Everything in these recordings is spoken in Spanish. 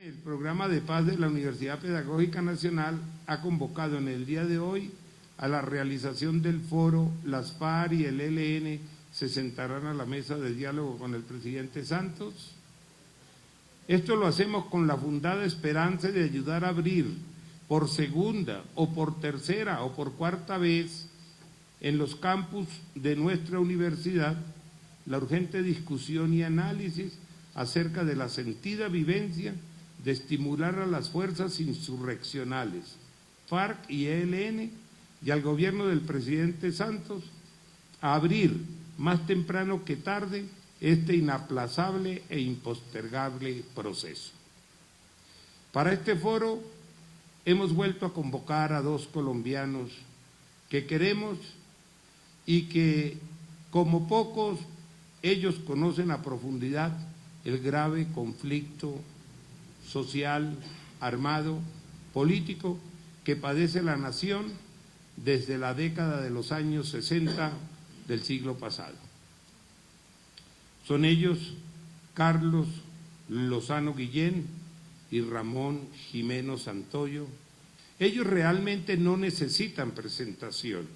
El programa de paz de la Universidad Pedagógica Nacional ha convocado en el día de hoy a la realización del foro. Las FARC y el ELN se sentarán a la mesa de diálogo con el presidente Santos. Esto lo hacemos con la fundada esperanza de ayudar a abrir por segunda o por tercera o por cuarta vez en los campus de nuestra universidad la urgente discusión y análisis acerca de la sentida vivencia de estimular a las fuerzas insurreccionales, FARC y ELN, y al gobierno del presidente Santos a abrir más temprano que tarde este inaplazable e impostergable proceso. Para este foro hemos vuelto a convocar a dos colombianos que queremos y que, como pocos, ellos conocen a profundidad el grave conflicto social, armado, político que padece la nación desde la década de los años 60 del siglo pasado. Son ellos Carlos Lozano Guillén y Ramón Jimeno Santoyo. Ellos realmente no necesitan presentación.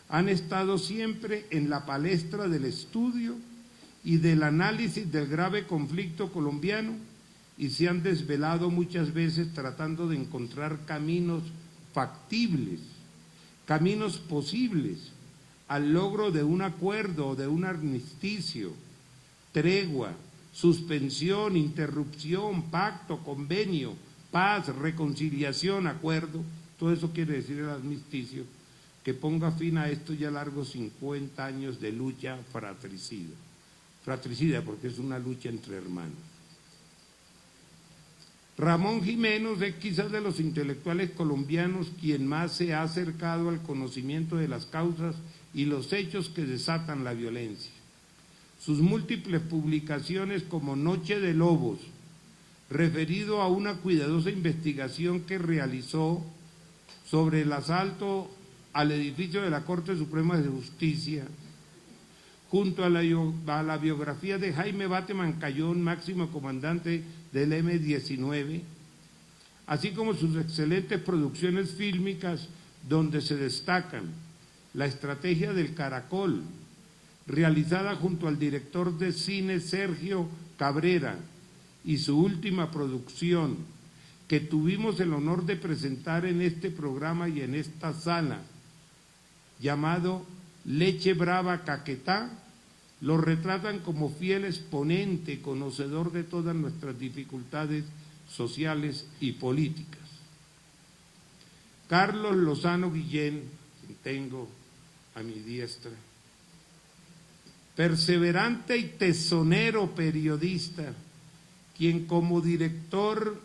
Han estado siempre en la palestra del estudio y del análisis del grave conflicto colombiano y se han desvelado muchas veces tratando de encontrar caminos factibles, caminos posibles al logro de un acuerdo, de un armisticio, tregua, suspensión, interrupción, pacto, convenio, paz, reconciliación, acuerdo. Todo eso quiere decir el armisticio, que ponga fin a estos ya largos 50 años de lucha fratricida. Fratricida porque es una lucha entre hermanos. Ramón Jimeno es quizás de los intelectuales colombianos quien más se ha acercado al conocimiento de las causas y los hechos que desatan la violencia. Sus múltiples publicaciones como Noche de Lobos, referido a una cuidadosa investigación que realizó sobre el asalto al edificio de la Corte Suprema de Justicia, junto a la biografía de Jaime Bateman Cayón, máximo comandante del M-19, así como sus excelentes producciones fílmicas donde se destacan La Estrategia del Caracol, realizada junto al director de cine Sergio Cabrera, y su última producción, que tuvimos el honor de presentar en este programa y en esta sala, llamado Leche Brava Caquetá, lo retratan como fiel exponente, conocedor de todas nuestras dificultades sociales y políticas. Carlos Lozano Guillén, quien tengo a mi diestra, perseverante y tesonero periodista, quien como director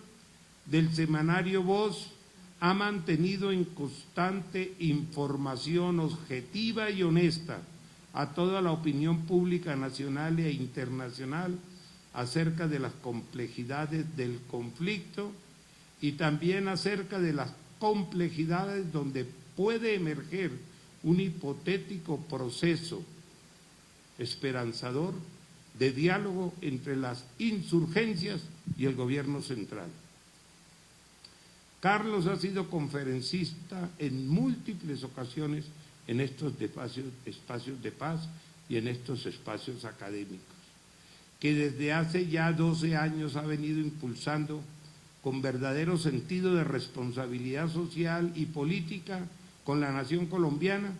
del semanario Voz ha mantenido en constante información objetiva y honesta a toda la opinión pública nacional e internacional acerca de las complejidades del conflicto y también acerca de las complejidades donde puede emerger un hipotético proceso esperanzador de diálogo entre las insurgencias y el gobierno central. Carlos ha sido conferencista en múltiples ocasiones en estos espacios de paz y en estos espacios académicos, que desde hace ya 12 años ha venido impulsando con verdadero sentido de responsabilidad social y política con la nación colombiana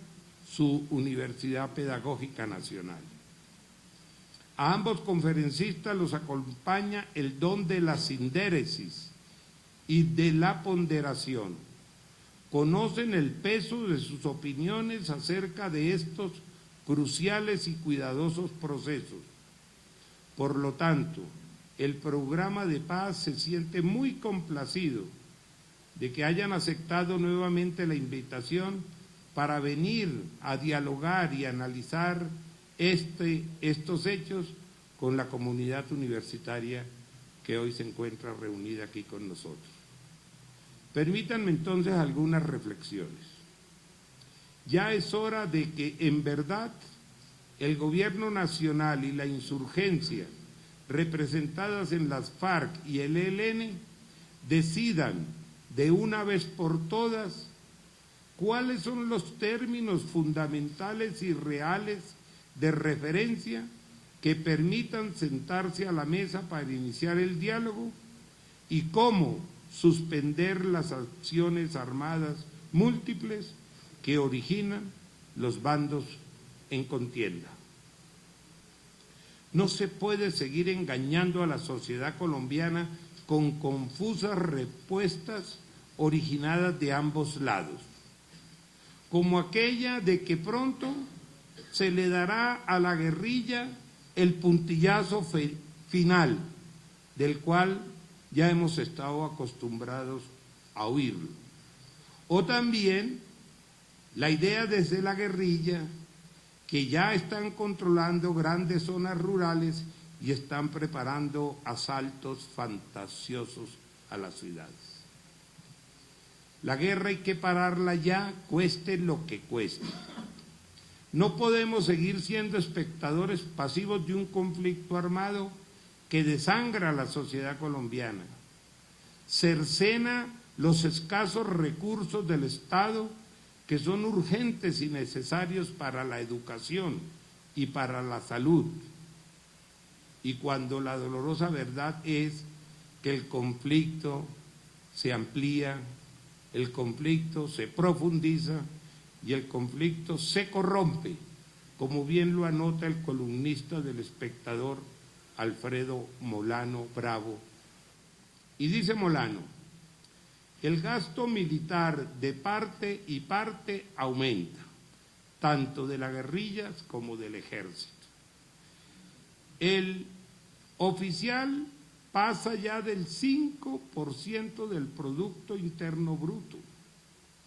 su Universidad Pedagógica Nacional. A ambos conferencistas los acompaña el don de la sindéresis y de la ponderación. Conocen el peso de sus opiniones acerca de estos cruciales y cuidadosos procesos. Por lo tanto, el programa de paz se siente muy complacido de que hayan aceptado nuevamente la invitación para venir a dialogar y analizar estos hechos con la comunidad universitaria que hoy se encuentra reunida aquí con nosotros. Permítanme entonces algunas reflexiones. Ya es hora de que en verdad el gobierno nacional y la insurgencia representadas en las FARC y el ELN decidan de una vez por todas cuáles son los términos fundamentales y reales de referencia que permitan sentarse a la mesa para iniciar el diálogo y cómo suspender las acciones armadas múltiples que originan los bandos en contienda. No se puede seguir engañando a la sociedad colombiana con confusas respuestas originadas de ambos lados, como aquella de que pronto se le dará a la guerrilla el puntillazo final, del cual ya hemos estado acostumbrados a oírlo. O también la idea desde la guerrilla que ya están controlando grandes zonas rurales y están preparando asaltos fantasiosos a las ciudades. La guerra hay que pararla ya, cueste lo que cueste. No podemos seguir siendo espectadores pasivos de un conflicto armado que desangra a la sociedad colombiana, cercena los escasos recursos del Estado que son urgentes y necesarios para la educación y para la salud. Y cuando la dolorosa verdad es que el conflicto se amplía, el conflicto se profundiza y el conflicto se corrompe, como bien lo anota el columnista del Espectador, Alfredo Molano Bravo. Y dice Molano: el gasto militar de parte y parte aumenta, tanto de las guerrillas como del ejército. El oficial pasa ya del 5% del Producto Interno Bruto,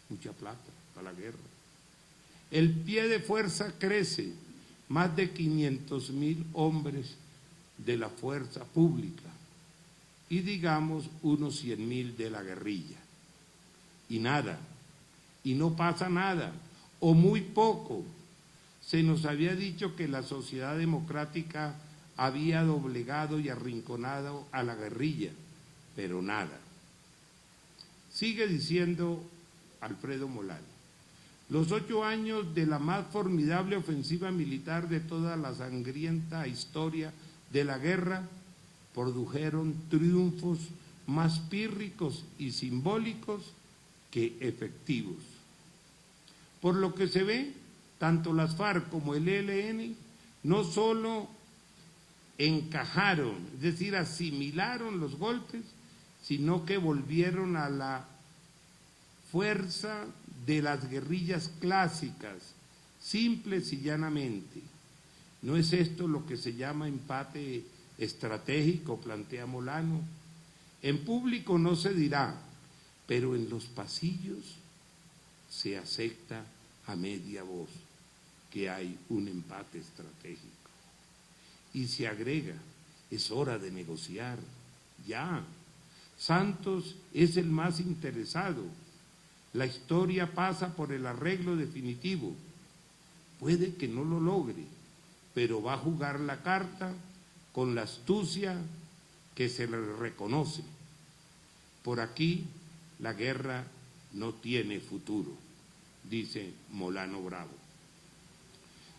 mucha plata para la guerra. El pie de fuerza crece, más de 500.000 hombres de la fuerza pública y digamos unos 100.000 de la guerrilla. Y nada, y no pasa nada, o muy poco. Se nos había dicho que la sociedad democrática había doblegado y arrinconado a la guerrilla, pero nada. Sigue diciendo Alfredo Molano: los 8 años de la más formidable ofensiva militar de toda la sangrienta historia de la guerra produjeron triunfos más pírricos y simbólicos que efectivos. Por lo que se ve, tanto las FARC como el ELN no solo encajaron, es decir, asimilaron los golpes, sino que volvieron a la fuerza de las guerrillas clásicas, simples y llanamente. ¿No es esto lo que se llama empate estratégico?, plantea Molano. En público no se dirá, pero en los pasillos se acepta a media voz que hay un empate estratégico. Y se agrega: es hora de negociar, ya. Santos es el más interesado. La historia pasa por el arreglo definitivo. Puede que no lo logre, pero va a jugar la carta con la astucia que se le reconoce. Por aquí la guerra no tiene futuro, dice Molano Bravo.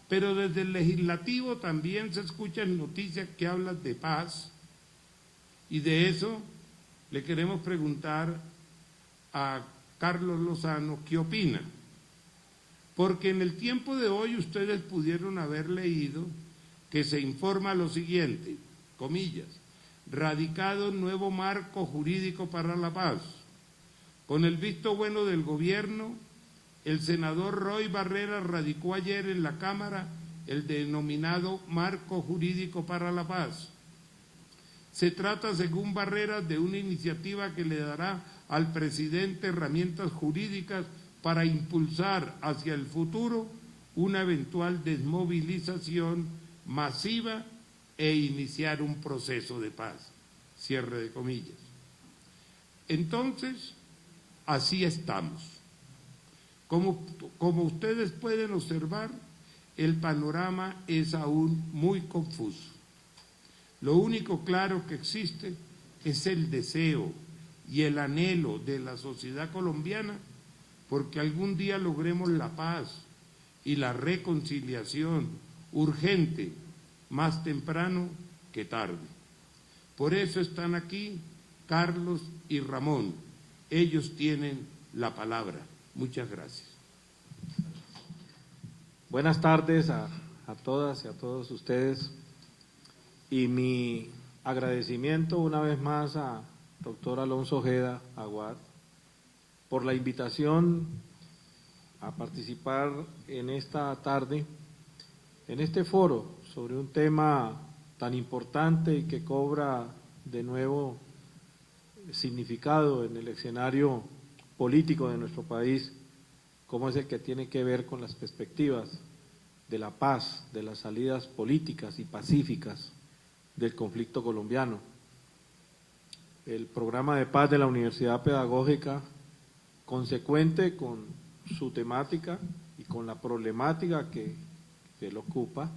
Pero desde el legislativo también se escuchan noticias que hablan de paz, y de eso le queremos preguntar a Carlos Lozano qué opina. Porque en el tiempo de hoy ustedes pudieron haber leído que se informa lo siguiente, comillas: radicado nuevo marco jurídico para la paz. Con el visto bueno del gobierno, el senador Roy Barrera radicó ayer en la Cámara el denominado Marco Jurídico para la Paz. Se trata, según Barrera, de una iniciativa que le dará al presidente herramientas jurídicas para impulsar hacia el futuro una eventual desmovilización masiva e iniciar un proceso de paz. Cierre de comillas. Entonces, así estamos. Como ustedes pueden observar, el panorama es aún muy confuso. Lo único claro que existe es el deseo y el anhelo de la sociedad colombiana porque algún día logremos la paz y la reconciliación urgente, más temprano que tarde. Por eso están aquí Carlos y Ramón. Ellos tienen la palabra. Muchas gracias. Buenas tardes a todas y a todos ustedes. Y mi agradecimiento una vez más a doctor Alonso Ojeda Aguad por la invitación a participar en esta tarde, en este foro sobre un tema tan importante y que cobra de nuevo significado en el escenario político de nuestro país, como es el que tiene que ver con las perspectivas de la paz, de las salidas políticas y pacíficas del conflicto colombiano. El programa de paz de la Universidad Pedagógica, consecuente con su temática y con la problemática que él ocupa,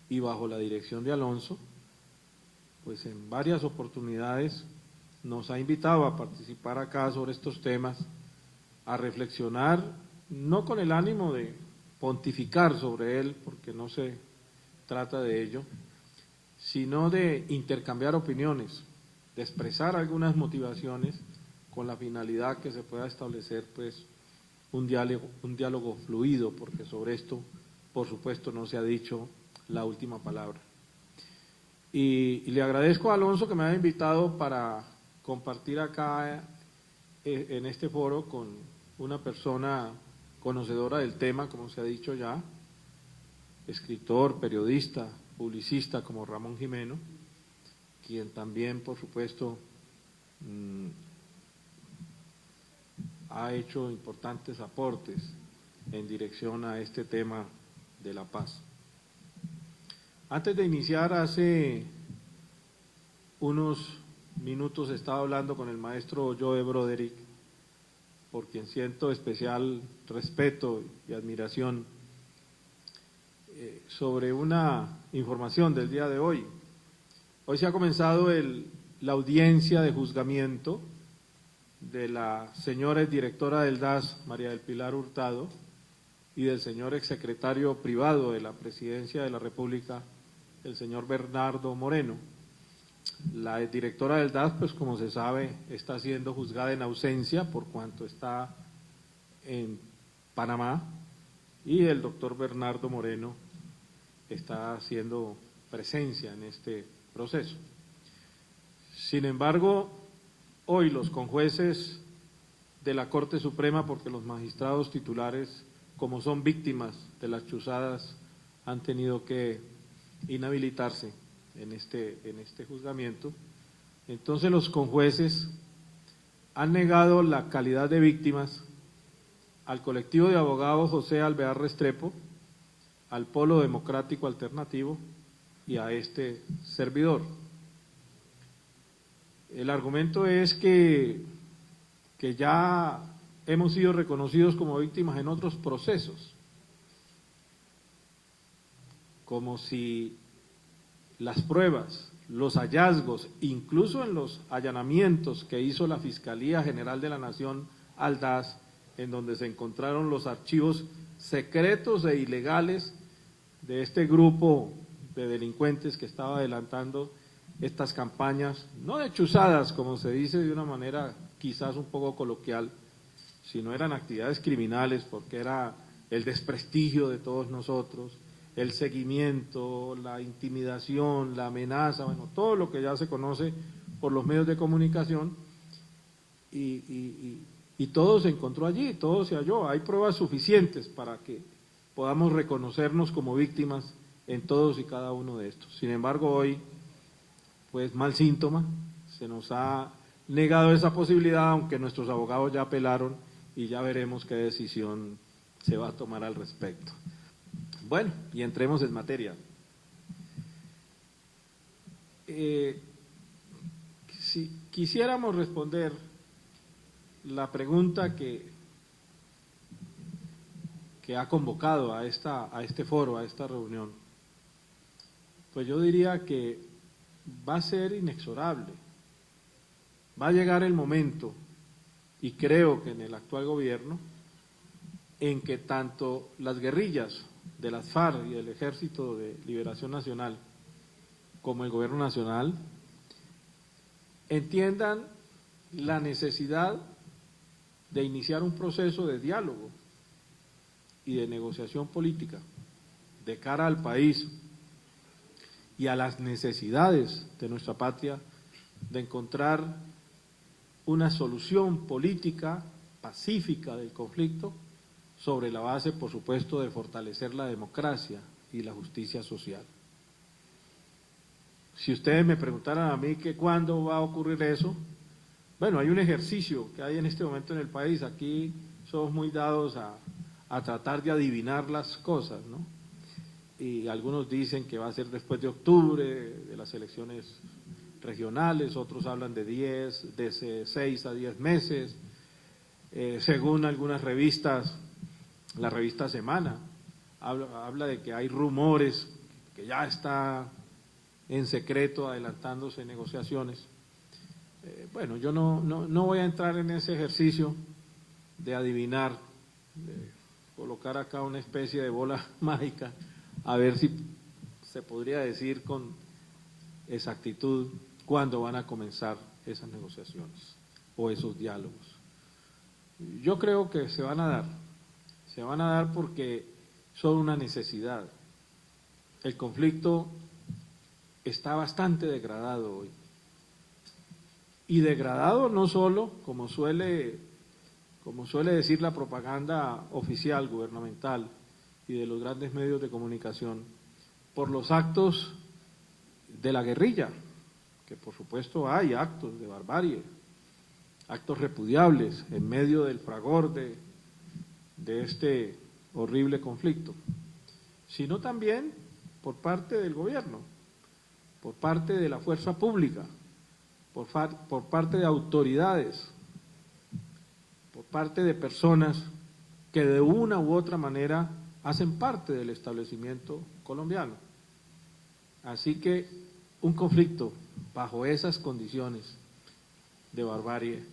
y bajo la dirección de Alonso, pues en varias oportunidades nos ha invitado a participar acá sobre estos temas, a reflexionar, no con el ánimo de pontificar sobre él, porque no se trata de ello, sino de intercambiar opiniones, de expresar algunas motivaciones con la finalidad que se pueda establecer pues un diálogo fluido, porque sobre esto, por supuesto, no se ha dicho la última palabra. Y le agradezco a Alonso que me haya invitado para compartir acá en este foro con una persona conocedora del tema, como se ha dicho ya, escritor, periodista, publicista como Ramón Jimeno, quien también, por supuesto, ha hecho importantes aportes en dirección a este tema de la paz. Antes de iniciar, hace unos minutos estaba hablando con el maestro Joe Broderick, por quien siento especial respeto y admiración, sobre una información del día de hoy. Hoy se ha comenzado la audiencia de juzgamiento de la señora directora del DAS, María del Pilar Hurtado, y del señor exsecretario privado de la Presidencia de la República, el señor Bernardo Moreno. La directora del DAS, pues como se sabe, está siendo juzgada en ausencia por cuanto está en Panamá, y el doctor Bernardo Moreno está haciendo presencia en este proceso. Sin embargo, hoy los conjueces de la Corte Suprema, porque los magistrados titulares, como son víctimas de las chuzadas, han tenido que inhabilitarse en este juzgamiento. Entonces los conjueces han negado la calidad de víctimas al colectivo de abogados José Alvear Restrepo, al Polo Democrático Alternativo y a este servidor. El argumento es que ya hemos sido reconocidos como víctimas en otros procesos, como si las pruebas, los hallazgos, incluso en los allanamientos que hizo la Fiscalía General de la Nación al DAS, en donde se encontraron los archivos secretos e ilegales de este grupo de delincuentes que estaba adelantando estas campañas, no de chuzadas, como se dice de una manera quizás un poco coloquial, sino eran actividades criminales, porque era el desprestigio de todos nosotros, el seguimiento, la intimidación, la amenaza, bueno, todo lo que ya se conoce por los medios de comunicación, y todo se encontró allí, todo se halló. Hay pruebas suficientes para que podamos reconocernos como víctimas en todos y cada uno de estos. Sin embargo, hoy, pues mal síntoma, se nos ha negado esa posibilidad, aunque nuestros abogados ya apelaron y ya veremos qué decisión se va a tomar al respecto. Bueno, y entremos en materia. Si quisiéramos responder la pregunta que ha convocado a este foro, a esta reunión, pues yo diría que va a ser inexorable. Va a llegar el momento, y creo que en el actual gobierno, en que tanto las guerrillas de las FARC y el Ejército de Liberación Nacional como el gobierno nacional entiendan la necesidad de iniciar un proceso de diálogo y de negociación política de cara al país y a las necesidades de nuestra patria, de encontrar una solución política pacífica del conflicto sobre la base, por supuesto, de fortalecer la democracia y la justicia social. Si ustedes me preguntaran a mí que cuándo va a ocurrir eso, bueno, hay un ejercicio que hay en este momento en el país, aquí somos muy dados a tratar de adivinar las cosas, ¿no? Y algunos dicen que va a ser después de octubre, de las elecciones regionales, otros hablan de 6 a 10 meses, según algunas revistas, la revista Semana habla de que hay rumores, que ya está en secreto adelantándose negociaciones. Bueno, yo no voy a entrar en ese ejercicio de adivinar, de colocar acá una especie de bola mágica, a ver si se podría decir con exactitud cuándo van a comenzar esas negociaciones o esos diálogos. Yo creo que se van a dar porque son una necesidad. El conflicto está bastante degradado hoy. Y degradado no solo, como suele decir la propaganda oficial, gubernamental y de los grandes medios de comunicación, por los actos de la guerrilla, que por supuesto hay actos de barbarie, actos repudiables en medio del fragor de este horrible conflicto, sino también por parte del gobierno, por parte de la fuerza pública, por parte de autoridades, por parte de personas que de una u otra manera hacen parte del establecimiento colombiano. Así que un conflicto bajo esas condiciones de barbarie,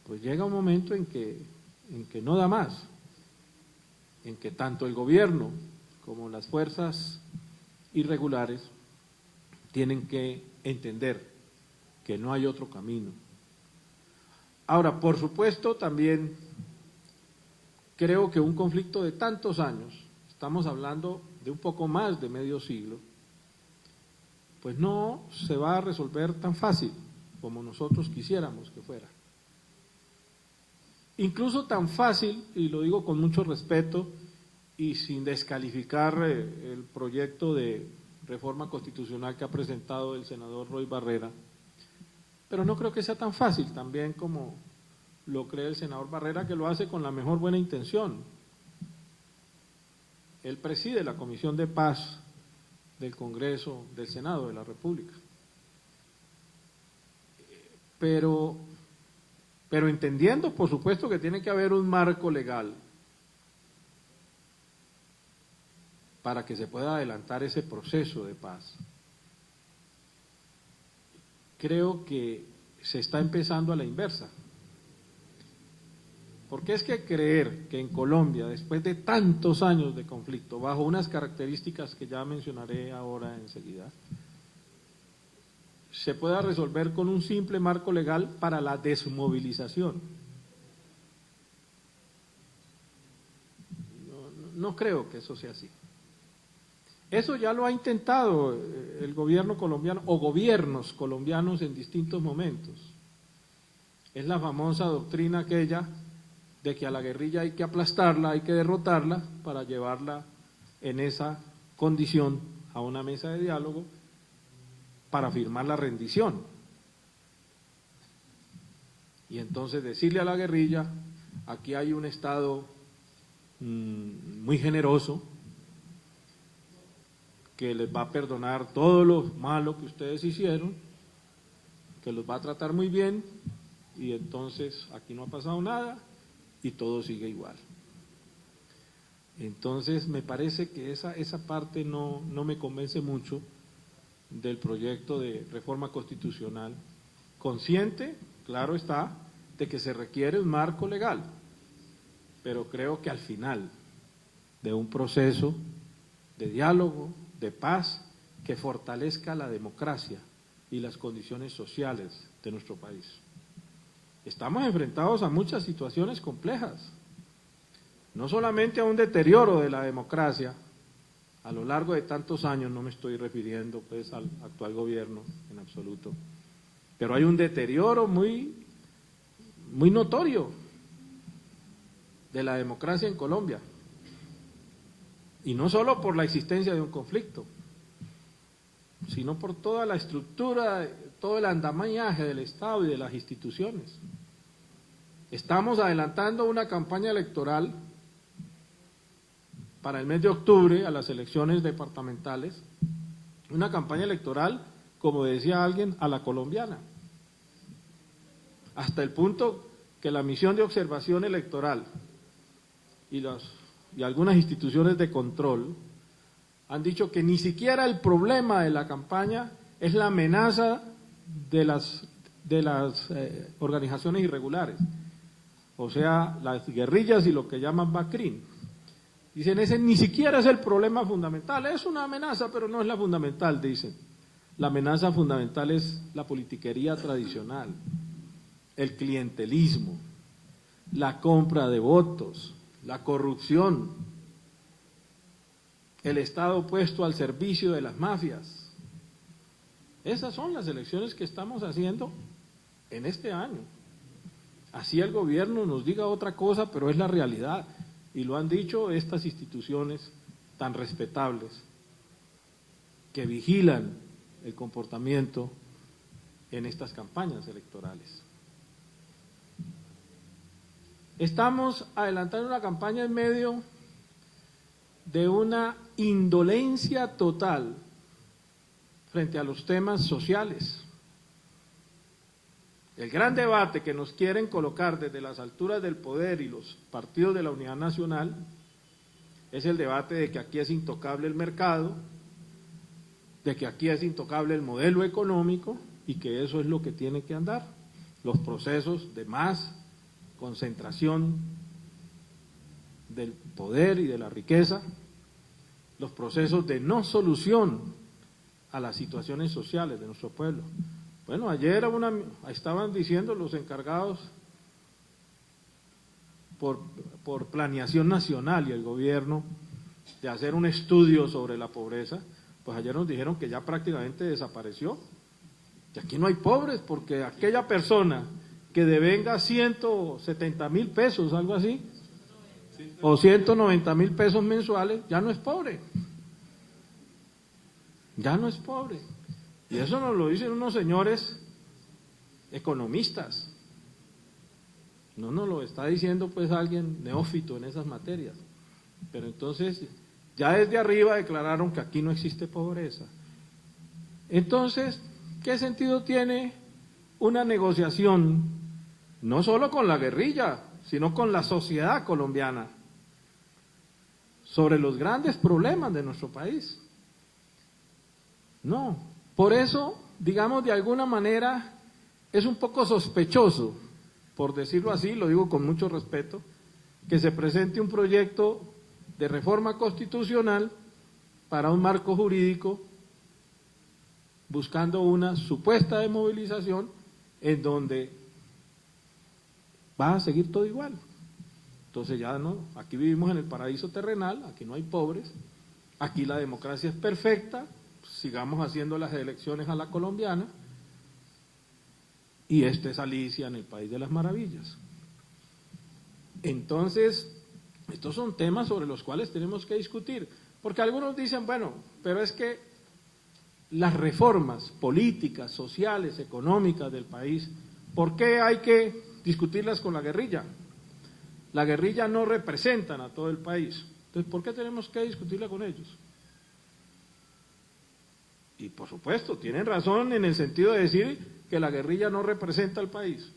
pues llega un momento en que no da más, en que tanto el gobierno como las fuerzas irregulares tienen que entender que no hay otro camino. Ahora, por supuesto, también creo que un conflicto de tantos años, estamos hablando de un poco más de medio siglo, pues no se va a resolver tan fácil como nosotros quisiéramos que fuera. Incluso tan fácil, y lo digo con mucho respeto y sin descalificar el proyecto de reforma constitucional que ha presentado el senador Roy Barrera, pero no creo que sea tan fácil también como lo cree el senador Barrera, que lo hace con la mejor buena intención. Él preside la Comisión de Paz del Congreso, del Senado de la República. Pero entendiendo, por supuesto, que tiene que haber un marco legal para que se pueda adelantar ese proceso de paz. Creo que se está empezando a la inversa. Porque es que creer que en Colombia, después de tantos años de conflicto, bajo unas características que ya mencionaré ahora enseguida, se pueda resolver con un simple marco legal para la desmovilización. No creo que eso sea así. Eso ya lo ha intentado el gobierno colombiano o gobiernos colombianos en distintos momentos. Es la famosa doctrina aquella de que a la guerrilla hay que aplastarla, hay que derrotarla para llevarla en esa condición a una mesa de diálogo para firmar la rendición. Y entonces decirle a la guerrilla, aquí hay un Estado muy generoso que les va a perdonar todo lo malo que ustedes hicieron, que los va a tratar muy bien, y entonces aquí no ha pasado nada y todo sigue igual. Entonces me parece que esa parte no me convence mucho del proyecto de reforma constitucional, consciente, claro está, de que se requiere un marco legal, pero creo que al final de un proceso de diálogo, de paz, que fortalezca la democracia y las condiciones sociales de nuestro país. Estamos enfrentados a muchas situaciones complejas, no solamente a un deterioro de la democracia a lo largo de tantos años, no me estoy refiriendo pues al actual gobierno en absoluto, pero hay un deterioro muy notorio de la democracia en Colombia, y no solo por la existencia de un conflicto, sino por toda la estructura, todo el andamiaje del Estado y de las instituciones. Estamos adelantando una campaña electoral para el mes de octubre, a las elecciones departamentales, una campaña electoral, como decía alguien, a la colombiana, hasta el punto que la misión de observación electoral y algunas instituciones de control han dicho que ni siquiera el problema de la campaña es la amenaza de las organizaciones irregulares, o sea, las guerrillas y lo que llaman BACRIM. Dicen, ese ni siquiera es el problema fundamental, es una amenaza, pero no es la fundamental, dicen. La amenaza fundamental es la politiquería tradicional, el clientelismo, la compra de votos, la corrupción, el Estado puesto al servicio de las mafias. Esas son las elecciones que estamos haciendo en este año. Así el gobierno nos diga otra cosa, pero es la realidad, y lo han dicho estas instituciones tan respetables que vigilan el comportamiento en estas campañas electorales. Estamos adelantando una campaña en medio de una indolencia total frente a los temas sociales. El gran debate que nos quieren colocar desde las alturas del poder y los partidos de la Unidad Nacional es el debate de que aquí es intocable el mercado, de que aquí es intocable el modelo económico y que eso es lo que tiene que andar. Los procesos de más concentración del poder y de la riqueza, los procesos de no solución a las situaciones sociales de nuestro pueblo. Bueno, ayer estaban diciendo los encargados por planeación nacional y el gobierno de hacer un estudio sobre la pobreza, pues ayer nos dijeron que ya prácticamente desapareció, que aquí no hay pobres, porque aquella persona que devenga 170,000 pesos, algo así, o 190,000 pesos mensuales, ya no es pobre. Ya no es pobre. Y eso nos lo dicen unos señores economistas. No nos lo está diciendo pues alguien neófito en esas materias. Pero entonces, ya desde arriba declararon que aquí no existe pobreza. Entonces, ¿qué sentido tiene una negociación no solo con la guerrilla, sino con la sociedad colombiana sobre los grandes problemas de nuestro país? No, por eso, digamos, de alguna manera es un poco sospechoso, por decirlo así, lo digo con mucho respeto, que se presente un proyecto de reforma constitucional para un marco jurídico buscando una supuesta desmovilización en donde va a seguir todo igual. Entonces ya no, aquí vivimos en el paraíso terrenal, aquí no hay pobres, aquí la democracia es perfecta, sigamos haciendo las elecciones a la colombiana, y esto es Alicia en el País de las Maravillas. Entonces, estos son temas sobre los cuales tenemos que discutir, porque algunos dicen, bueno, pero es que las reformas políticas, sociales, económicas del país, ¿por qué hay que discutirlas con la guerrilla? La guerrilla no representan a todo el país, entonces ¿por qué tenemos que discutirla con ellos? Y por supuesto, tienen razón en el sentido de decir que la guerrilla no representa al país.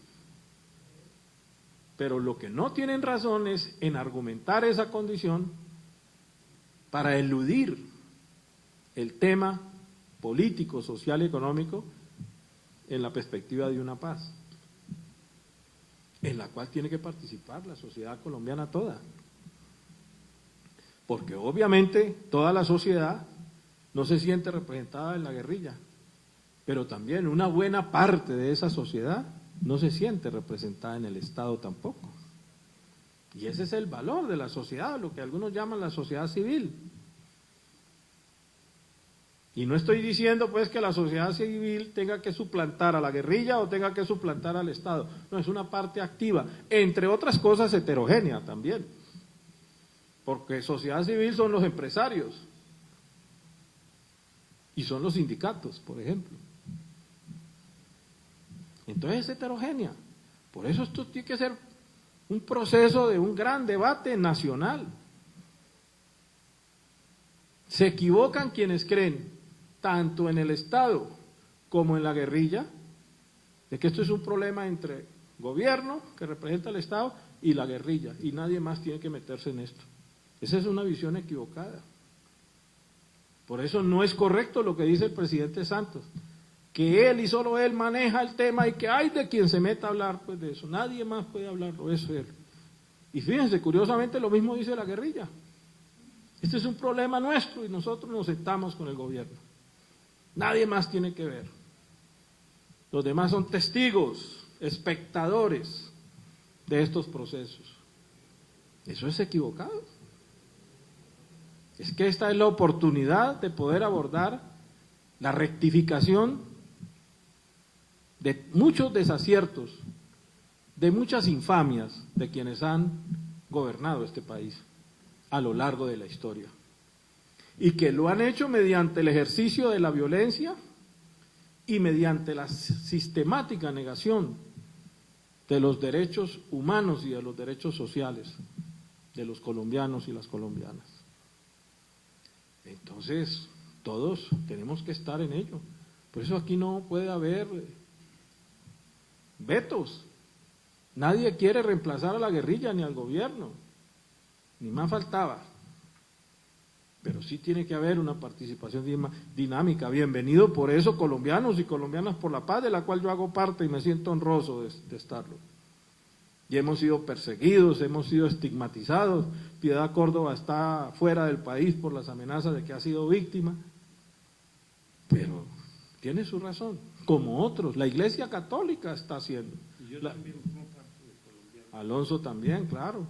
Pero lo que no tienen razón es en argumentar esa condición para eludir el tema político, social y económico en la perspectiva de una paz, en la cual tiene que participar la sociedad colombiana toda. Porque obviamente toda la sociedad no se siente representada en la guerrilla, pero también una buena parte de esa sociedad no se siente representada en el Estado tampoco. Y ese es el valor de la sociedad, lo que algunos llaman la sociedad civil. Y no estoy diciendo pues que la sociedad civil tenga que suplantar a la guerrilla o tenga que suplantar al Estado. No, es una parte activa, entre otras cosas heterogénea también. Porque sociedad civil son los empresarios y son los sindicatos, por ejemplo. Entonces es heterogénea. Por eso esto tiene que ser un proceso de un gran debate nacional. Se equivocan quienes creen, tanto en el Estado como en la guerrilla, de que esto es un problema entre gobierno, que representa al Estado, y la guerrilla, y nadie más tiene que meterse en esto. Esa es una visión equivocada. Por eso no es correcto lo que dice el presidente Santos, que él y solo él maneja el tema y que hay de quien se meta a hablar pues de eso. Nadie más puede hablarlo, eso es él. Y fíjense, curiosamente lo mismo dice la guerrilla. Este es un problema nuestro y nosotros nos sentamos con el gobierno. Nadie más tiene que ver. Los demás son testigos, espectadores de estos procesos. Eso es equivocado. Es que esta es la oportunidad de poder abordar la rectificación de muchos desaciertos, de muchas infamias de quienes han gobernado este país a lo largo de la historia. Y que lo han hecho mediante el ejercicio de la violencia y mediante la sistemática negación de los derechos humanos y de los derechos sociales de los colombianos y las colombianas. Entonces, todos tenemos que estar en ello. Por eso aquí no puede haber vetos. Nadie quiere reemplazar a la guerrilla ni al gobierno, ni más faltaba. Pero sí tiene que haber una participación dinámica. Bienvenido por eso colombianos y colombianas por la paz, de la cual yo hago parte y me siento honroso de estarlo. Y hemos sido perseguidos, hemos sido estigmatizados. Piedad Córdoba está fuera del país por las amenazas de que ha sido víctima. Pero tiene su razón, como otros. La Iglesia Católica está haciendo. Y yo también formo parte de colombianos. Alonso también, claro.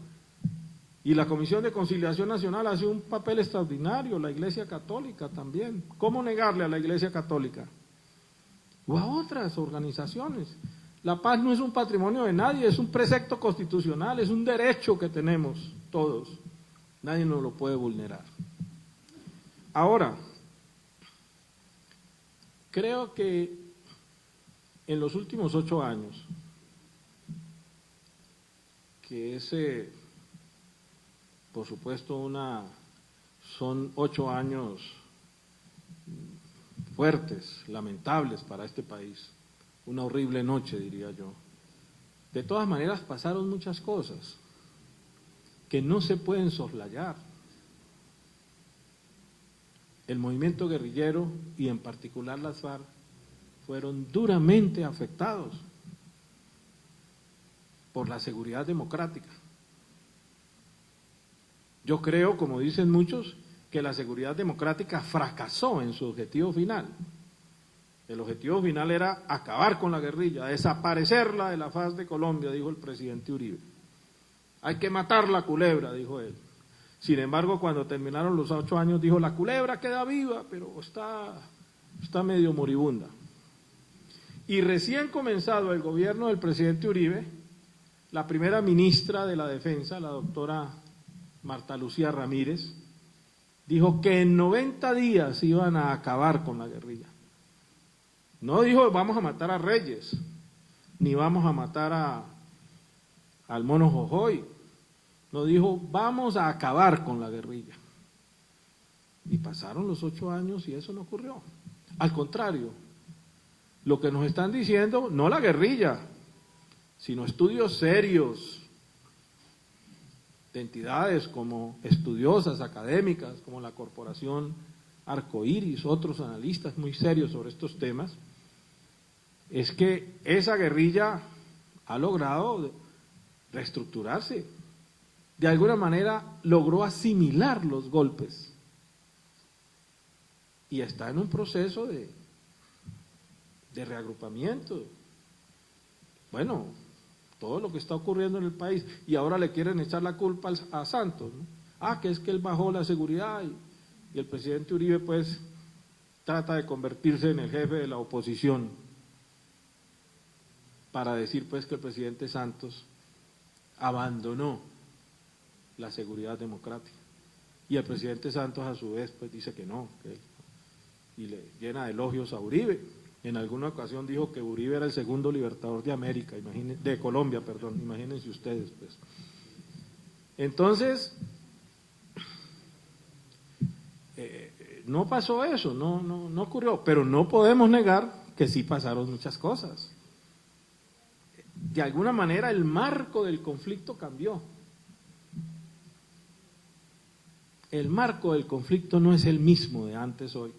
Y la Comisión de Conciliación Nacional hace un papel extraordinario, la Iglesia Católica también. ¿Cómo negarle a la Iglesia Católica? O a otras organizaciones. La paz no es un patrimonio de nadie, es un precepto constitucional, es un derecho que tenemos todos. Nadie nos lo puede vulnerar. Ahora, creo que en los últimos 8 años, que ese, por supuesto, son 8 años fuertes, lamentables para este país, una horrible noche, diría yo. De todas maneras pasaron muchas cosas que no se pueden soslayar. El movimiento guerrillero y en particular las FARC fueron duramente afectados por la seguridad democrática. Yo creo, como dicen muchos, que la seguridad democrática fracasó en su objetivo final. El objetivo final era acabar con la guerrilla, desaparecerla de la faz de Colombia, dijo el presidente Uribe. Hay que matar la culebra, dijo él. Sin embargo, cuando terminaron los 8 años, dijo, la culebra queda viva, pero está medio moribunda. Y recién comenzado el gobierno del presidente Uribe, la primera ministra de la Defensa, la doctora Marta Lucía Ramírez, dijo que en 90 días iban a acabar con la guerrilla. No dijo vamos a matar a Reyes, ni vamos a matar al Mono Jojoy. No dijo vamos a acabar con la guerrilla. Y pasaron los 8 años y eso no ocurrió. Al contrario, lo que nos están diciendo, no la guerrilla, sino estudios serios de entidades como estudiosas, académicas, como la Corporación Arcoiris, otros analistas muy serios sobre estos temas, es que esa guerrilla ha logrado reestructurarse. De alguna manera logró asimilar los golpes y está en un proceso de reagrupamiento. Bueno, todo lo que está ocurriendo en el país, y ahora le quieren echar la culpa a Santos, ¿no? Que es que él bajó la seguridad y el presidente Uribe pues trata de convertirse en el jefe de la oposición para decir pues que el presidente Santos abandonó la seguridad democrática. Y el presidente Santos a su vez pues dice que no, y le llena de elogios a Uribe. En alguna ocasión dijo que Uribe era el segundo libertador de América, de Colombia, perdón, imagínense ustedes pues. Entonces, no pasó eso, no ocurrió, pero no podemos negar que sí pasaron muchas cosas. De alguna manera el marco del conflicto cambió. El marco del conflicto no es el mismo de antes hoy.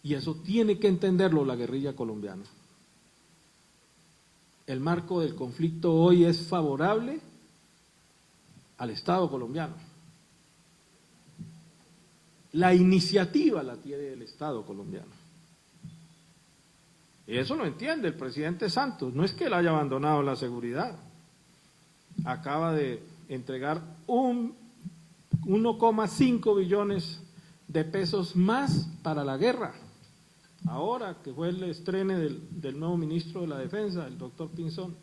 Y eso tiene que entenderlo la guerrilla colombiana. El marco del conflicto hoy es favorable al Estado colombiano. La iniciativa la tiene el Estado colombiano. Y eso lo entiende el presidente Santos. No es que él haya abandonado la seguridad. Acaba de entregar 1,5 billones de pesos más para la guerra. Ahora que fue el estreno del nuevo ministro de la Defensa, el doctor Pinzón,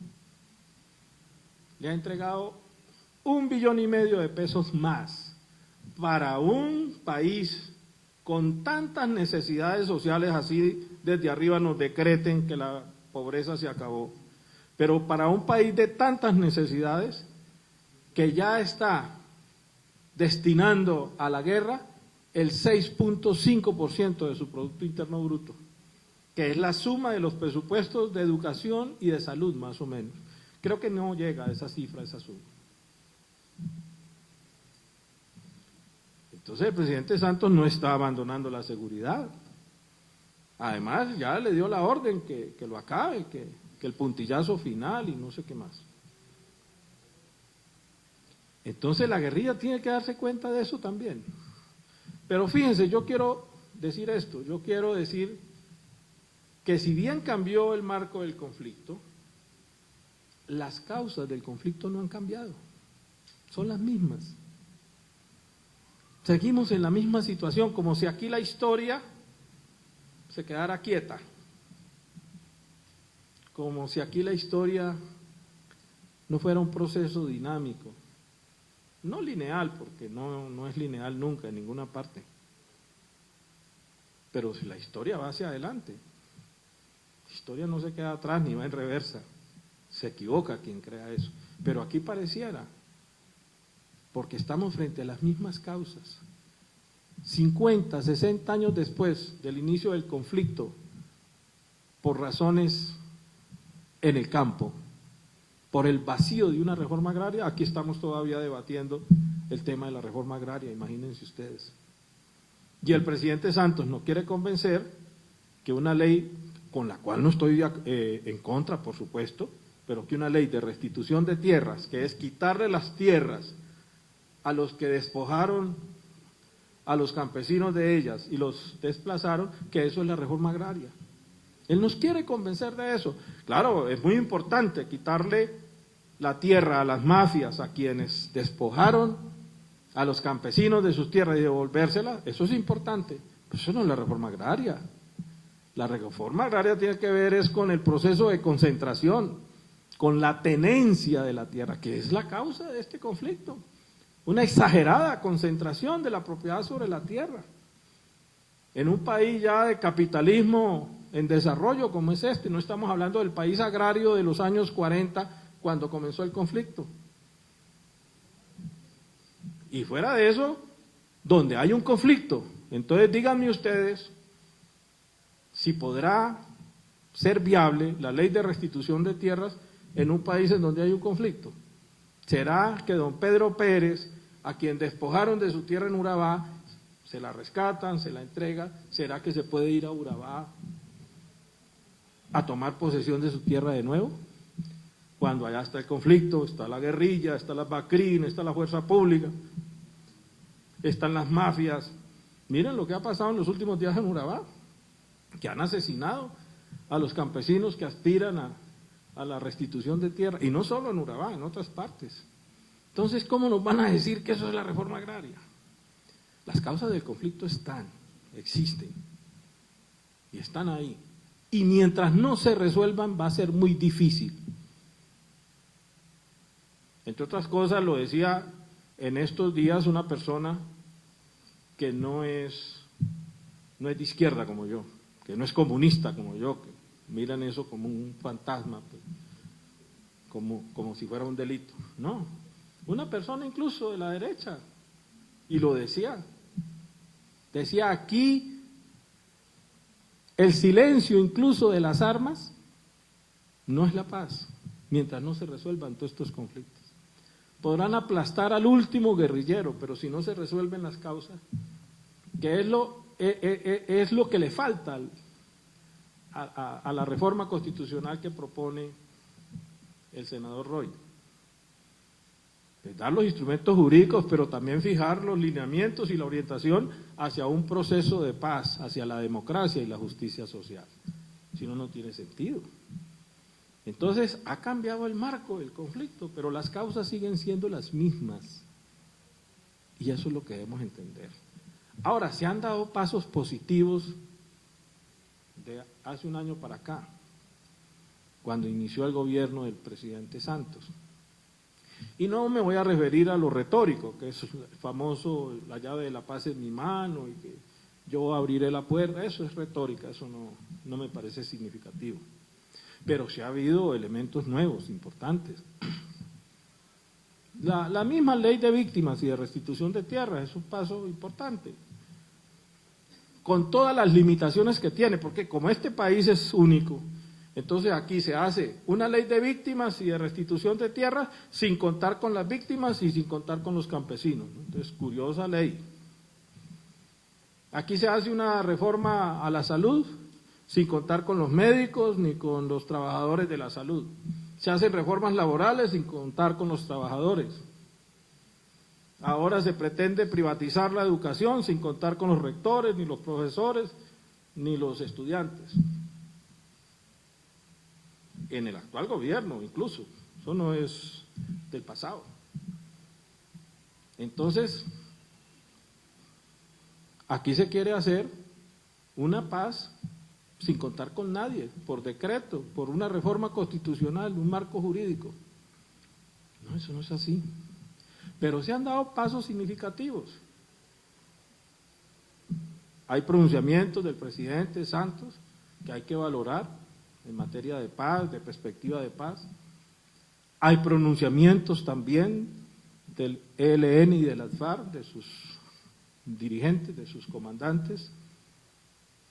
le ha entregado 1,5 billones de pesos más para un país con tantas necesidades sociales, así desde arriba nos decreten que la pobreza se acabó, pero para un país de tantas necesidades que ya está destinando a la guerra el 6.5% de su Producto Interno Bruto, que es la suma de los presupuestos de educación y de salud más o menos. Creo que no llega a esa cifra, esa suma. Entonces el presidente Santos no está abandonando la seguridad. Además ya le dio la orden que lo acabe, que el puntillazo final y no sé qué más. Entonces la guerrilla tiene que darse cuenta de eso también. Pero fíjense, yo quiero decir esto, yo quiero decir que si bien cambió el marco del conflicto, las causas del conflicto no han cambiado, son las mismas. Seguimos en la misma situación, como si aquí la historia se quedara quieta, como si aquí la historia no fuera un proceso dinámico. No lineal, porque no es lineal nunca en ninguna parte. Pero si la historia va hacia adelante, la historia no se queda atrás ni va en reversa. Se equivoca quien crea eso. Pero aquí pareciera, porque estamos frente a las mismas causas. 50, 60 años después del inicio del conflicto, por razones en el campo, por el vacío de una reforma agraria, aquí estamos todavía debatiendo el tema de la reforma agraria, imagínense ustedes. Y el presidente Santos nos quiere convencer que una ley, con la cual no estoy en contra, por supuesto, pero que una ley de restitución de tierras, que es quitarle las tierras a los que despojaron a los campesinos de ellas y los desplazaron, que eso es la reforma agraria. Él nos quiere convencer de eso. Claro, es muy importante quitarle la tierra a las mafias, a quienes despojaron a los campesinos de sus tierras y devolvérsela, eso es importante, pero eso no es la reforma agraria. La reforma agraria tiene que ver es con el proceso de concentración, con la tenencia de la tierra, que es la causa de este conflicto. Una exagerada concentración de la propiedad sobre la tierra. En un país ya de capitalismo en desarrollo como es este, no estamos hablando del país agrario de los años 40 cuando comenzó el conflicto. Y fuera de eso, donde hay un conflicto, entonces díganme ustedes si podrá ser viable la ley de restitución de tierras en un país en donde hay un conflicto. ¿Será que don Pedro Pérez, a quien despojaron de su tierra en Urabá, se la rescatan, se la entrega. ¿Será que se puede ir a Urabá a tomar posesión de su tierra de nuevo? Cuando allá está el conflicto, está la guerrilla, está la BACRIN, está la fuerza pública, están las mafias. Miren lo que ha pasado en los últimos días en Urabá, que han asesinado a los campesinos que aspiran a la restitución de tierra, y no solo en Urabá, en otras partes. Entonces, ¿cómo nos van a decir que eso es la reforma agraria? Las causas del conflicto existen, y están ahí. Y mientras no se resuelvan va a ser muy difícil. Entre otras cosas, lo decía en estos días una persona que no es de izquierda como yo, que no es comunista como yo, que miran eso como un fantasma, pues, como si fuera un delito. No, una persona incluso de la derecha, y lo decía aquí, el silencio incluso de las armas no es la paz, mientras no se resuelvan todos estos conflictos. Podrán aplastar al último guerrillero, pero si no se resuelven las causas, que es lo que le falta a la reforma constitucional que propone el senador Roy. Es dar los instrumentos jurídicos, pero también fijar los lineamientos y la orientación hacia un proceso de paz, hacia la democracia y la justicia social. Si no, no tiene sentido. Entonces, ha cambiado el marco del conflicto, pero las causas siguen siendo las mismas. Y eso es lo que debemos entender. Ahora, se han dado pasos positivos de hace un año para acá, cuando inició el gobierno del presidente Santos. Y no me voy a referir a lo retórico, que es el famoso, la llave de la paz en mi mano, y que yo abriré la puerta. Eso es retórica, eso no me parece significativo. Pero sí ha habido elementos nuevos, importantes. La misma ley de víctimas y de restitución de tierras es un paso importante, con todas las limitaciones que tiene, porque como este país es único, entonces aquí se hace una ley de víctimas y de restitución de tierras sin contar con las víctimas y sin contar con los campesinos. Entonces, curiosa ley. Aquí se hace una reforma a la salud sin contar con los médicos ni con los trabajadores de la salud. Se hacen reformas laborales sin contar con los trabajadores. Ahora se pretende privatizar la educación sin contar con los rectores, ni los profesores, ni los estudiantes. En el actual gobierno incluso, eso no es del pasado. Entonces, aquí se quiere hacer una paz sin contar con nadie, por decreto, por una reforma constitucional, un marco jurídico. No, eso no es así. Pero se han dado pasos significativos. Hay pronunciamientos del presidente Santos que hay que valorar en materia de paz, de perspectiva de paz. Hay pronunciamientos también del ELN y de las FARC, de sus dirigentes, de sus comandantes,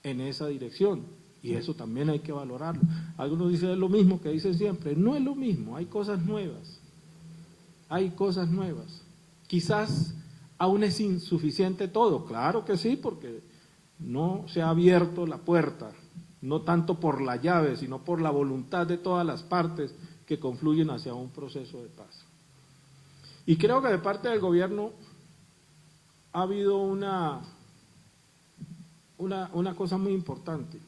en esa dirección, y eso también hay que valorarlo. Algunos dicen es lo mismo que dicen siempre, no es lo mismo, hay cosas nuevas, quizás aún es insuficiente todo, claro que sí, porque no se ha abierto la puerta, no tanto por la llave, sino por la voluntad de todas las partes que confluyen hacia un proceso de paz. Y creo que de parte del gobierno ha habido una cosa muy importante,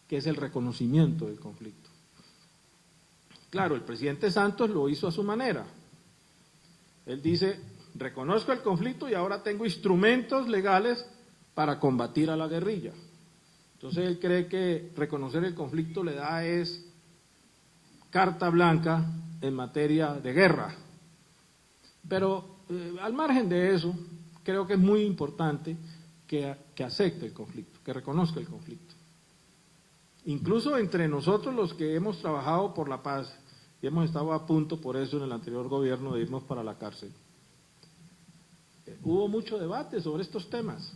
que es el reconocimiento del conflicto. Claro, el presidente Santos lo hizo a su manera. Él dice, reconozco el conflicto y ahora tengo instrumentos legales para combatir a la guerrilla. Entonces él cree que reconocer el conflicto le da es carta blanca en materia de guerra. Pero al margen de eso, creo que es muy importante que acepte el conflicto, que reconozca el conflicto. Incluso entre nosotros los que hemos trabajado por la paz, y hemos estado a punto por eso en el anterior gobierno de irnos para la cárcel, hubo mucho debate sobre estos temas.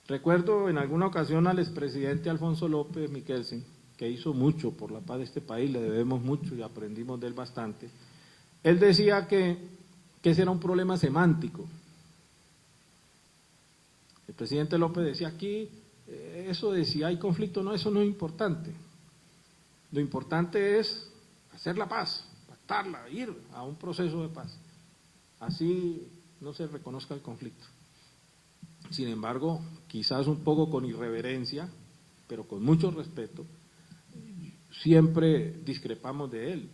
Recuerdo en alguna ocasión al expresidente Alfonso López Michelsen, que hizo mucho por la paz de este país, le debemos mucho y aprendimos de él bastante. Él decía que ese era un problema semántico, El presidente López decía aquí, eso de si hay conflicto, no, eso no es importante. Lo importante es hacer la paz, pactarla, ir a un proceso de paz. Así no se reconozca el conflicto. Sin embargo, quizás un poco con irreverencia, pero con mucho respeto, siempre discrepamos de él.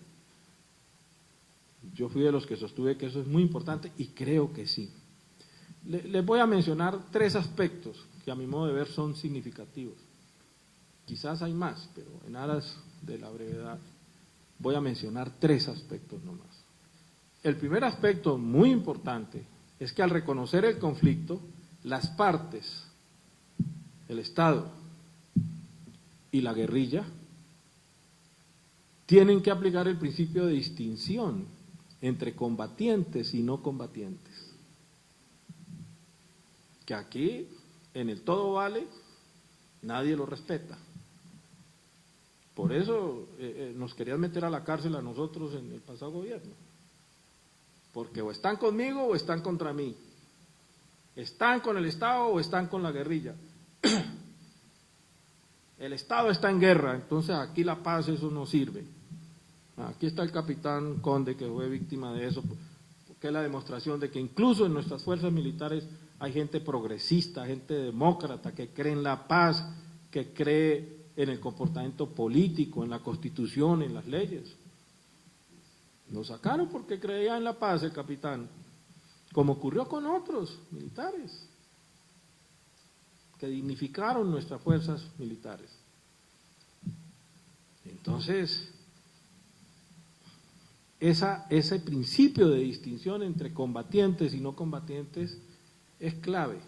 Yo fui de los que sostuve que eso es muy importante y creo que sí. Les voy a mencionar 3 aspectos que a mi modo de ver son significativos. Quizás hay más, pero en aras de la brevedad voy a mencionar 3 aspectos nomás. El primer aspecto muy importante es que al reconocer el conflicto, las partes, el Estado y la guerrilla, tienen que aplicar el principio de distinción entre combatientes y no combatientes. Que aquí, en el todo vale, nadie lo respeta. Por eso nos querían meter a la cárcel a nosotros en el pasado gobierno. Porque o están conmigo o están contra mí. Están con el Estado o están con la guerrilla. El Estado está en guerra, entonces aquí la paz, eso no sirve. Aquí está el capitán Conde, que fue víctima de eso, porque es la demostración de que incluso en nuestras fuerzas militares hay gente progresista, gente demócrata, que cree en la paz, que cree en el comportamiento político, en la Constitución, en las leyes. Lo sacaron porque creía en la paz el capitán, como ocurrió con otros militares, que dignificaron nuestras fuerzas militares. Entonces, ese principio de distinción entre combatientes y no combatientes es clave.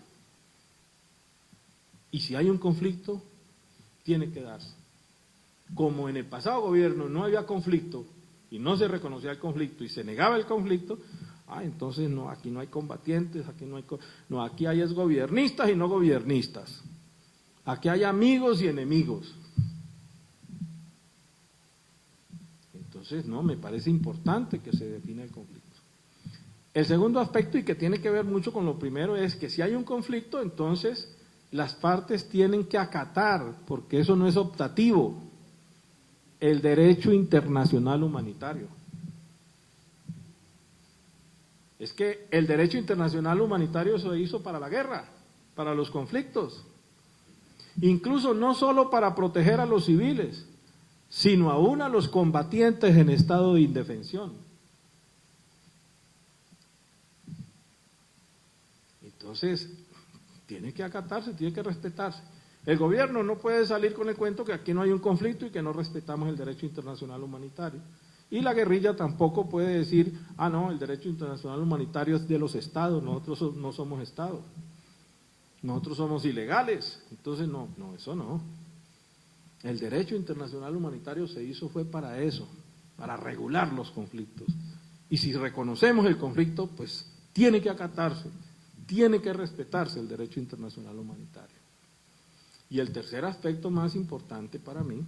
Y si hay un conflicto, tiene que darse. Como en el pasado gobierno no había conflicto y no se reconocía el conflicto y se negaba el conflicto, entonces no, aquí no hay combatientes, aquí hay es gobiernistas y no gobiernistas. Aquí hay amigos y enemigos. Entonces, no, me parece importante que se defina el conflicto. El segundo aspecto, y que tiene que ver mucho con lo primero, es que si hay un conflicto, entonces las partes tienen que acatar, porque eso no es optativo, el derecho internacional humanitario. Es que el derecho internacional humanitario se hizo para la guerra, para los conflictos, incluso no solo para proteger a los civiles, sino aún a los combatientes en estado de indefensión. Entonces, tiene que acatarse, tiene que respetarse. El gobierno no puede salir con el cuento que aquí no hay un conflicto y que no respetamos el derecho internacional humanitario. Y la guerrilla tampoco puede decir, no, el derecho internacional humanitario es de los estados, nosotros no somos estados, nosotros somos ilegales. Entonces, no, eso no. El derecho internacional humanitario se hizo fue para eso, para regular los conflictos. Y si reconocemos el conflicto, pues tiene que acatarse, tiene que respetarse el derecho internacional humanitario. Y el tercer aspecto más importante para mí